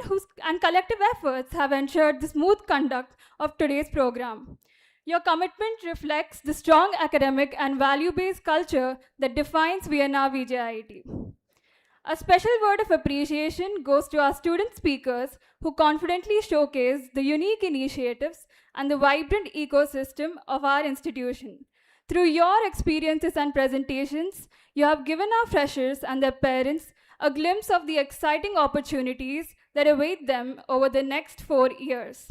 and collective efforts have ensured the smooth conduct of today's program. Your commitment reflects the strong academic and value-based culture that defines VNRVJIET. A special word of appreciation goes to our student speakers who confidently showcase the unique initiatives and the vibrant ecosystem of our institution. Through your experiences and presentations, you have given our freshers and their parents a glimpse of the exciting opportunities that await them over the next 4 years.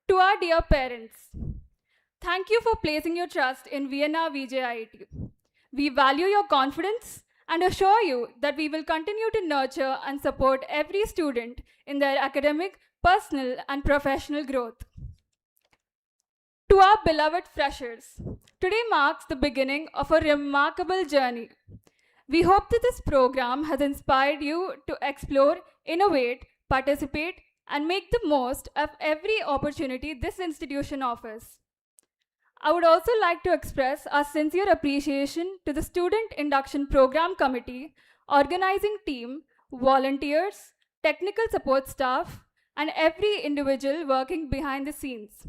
To our dear parents, thank you for placing your trust in VNRVJIET. We value your confidence and assure you that we will continue to nurture and support every student in their academic, personal, and professional growth. To our beloved freshers, today marks the beginning of a remarkable journey. We hope that this program has inspired you to explore, innovate, participate, and make the most of every opportunity this institution offers. I would also like to express our sincere appreciation to the Student Induction Program Committee, organizing team, volunteers, technical support staff, and every individual working behind the scenes.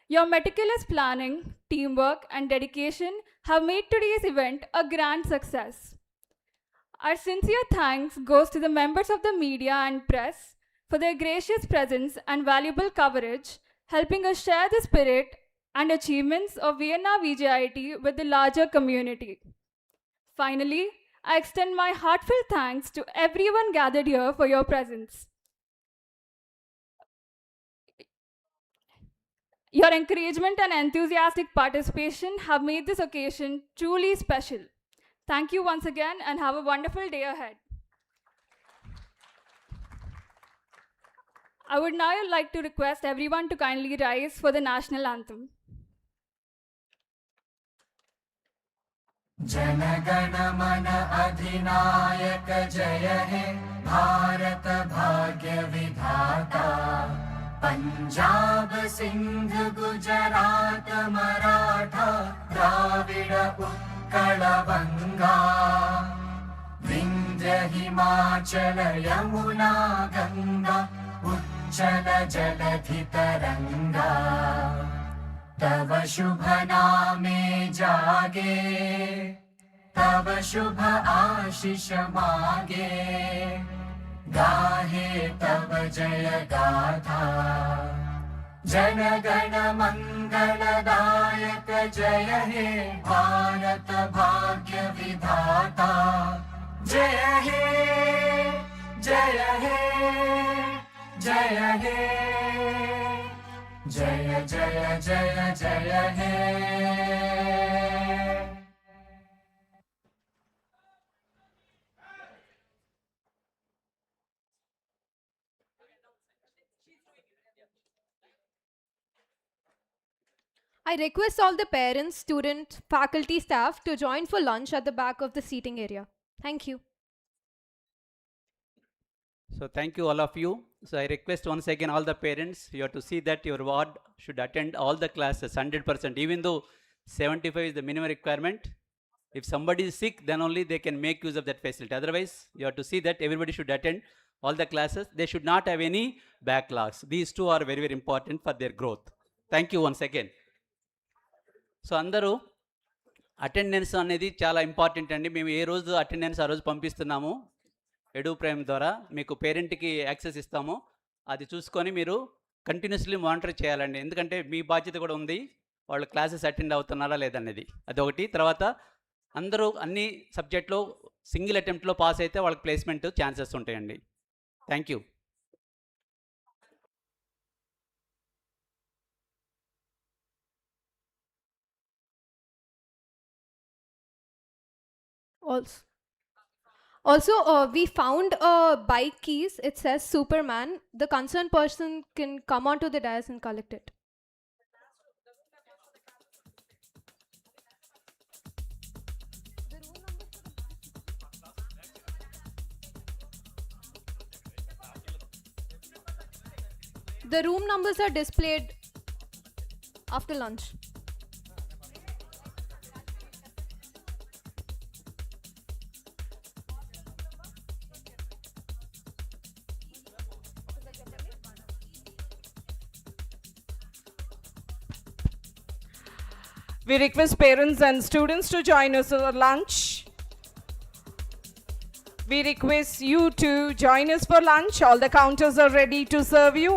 Your meticulous planning, teamwork, and dedication have made today's event a grand success. Our sincere thanks goes to the members of the media and press for their gracious presence and valuable coverage, helping us share the spirit and achievements of VNRVJIET with the larger community. Finally, I extend my heartfelt thanks to everyone gathered here for your presence. Your encouragement and enthusiastic participation have made this occasion truly special. Thank you once again and have a wonderful day ahead. I would now like to request everyone to kindly rise for the national anthem. जनगण मन अधिनायक जय हे भारत भाग्य विधाता पंजाब सिंध गुजरात मराठा द्राविड उत्कल बंगा विंध्य हिमाचल यमुना गंगा उच्चल जलधि तरंगा तव शुभ नामे जागे तव शुभ आशीष मागे गाहे तव जय गाथा जन गण मंगलदायक जय हे भारत भाग्य विधाता जय हे जय हे जय हे जय जय जय जय हे I request all the parents, student, faculty, staff to join for lunch at the back of the seating area. Thank you. So thank you all of you. So I request once again all the parents, you have to see that your ward should attend all the classes 100%, even though 75 is the minimum requirement. If somebody is sick, then only they can make use of that facility. Otherwise, you have to see that everybody should attend all the classes. They should not have any backlogs. These two are very, very important for their growth. Thank you once again. So అందరూ attendance అనేది చాలా important అండి. మేము ఏ రోజు attendance ఆ రోజు పంపిస్తున్నాము ఎడు prime ద్వారా మీకు పేరెంట్కి యాక్సెస్ ఇస్తాము. అది చూసుకొని మీరు కంటిన్యూస్లీ మానిటర్ చేయాలండి. ఎందుకంటే మీ బాధ్యత కూడా ఉంది, వాళ్ళు క్లాసెస్ అటెండ్ అవుతున్నారా లేదనేది. అదొకటి. తర్వాత అందరూ అన్ని సబ్జెక్ట్లో సింగిల్ అటెంప్ట్లో పాస్ అయితే వాళ్ళకి ప్లేస్మెంట్ ఛాన్సెస్ ఉంటాయండి. Thank you. Also, we found bike keys. It says Superman. The concerned person can come onto the dais and collect it. The room numbers are displayed after lunch. We request parents and students to join us for lunch. We request you to join us for lunch. All the counters are ready to serve you.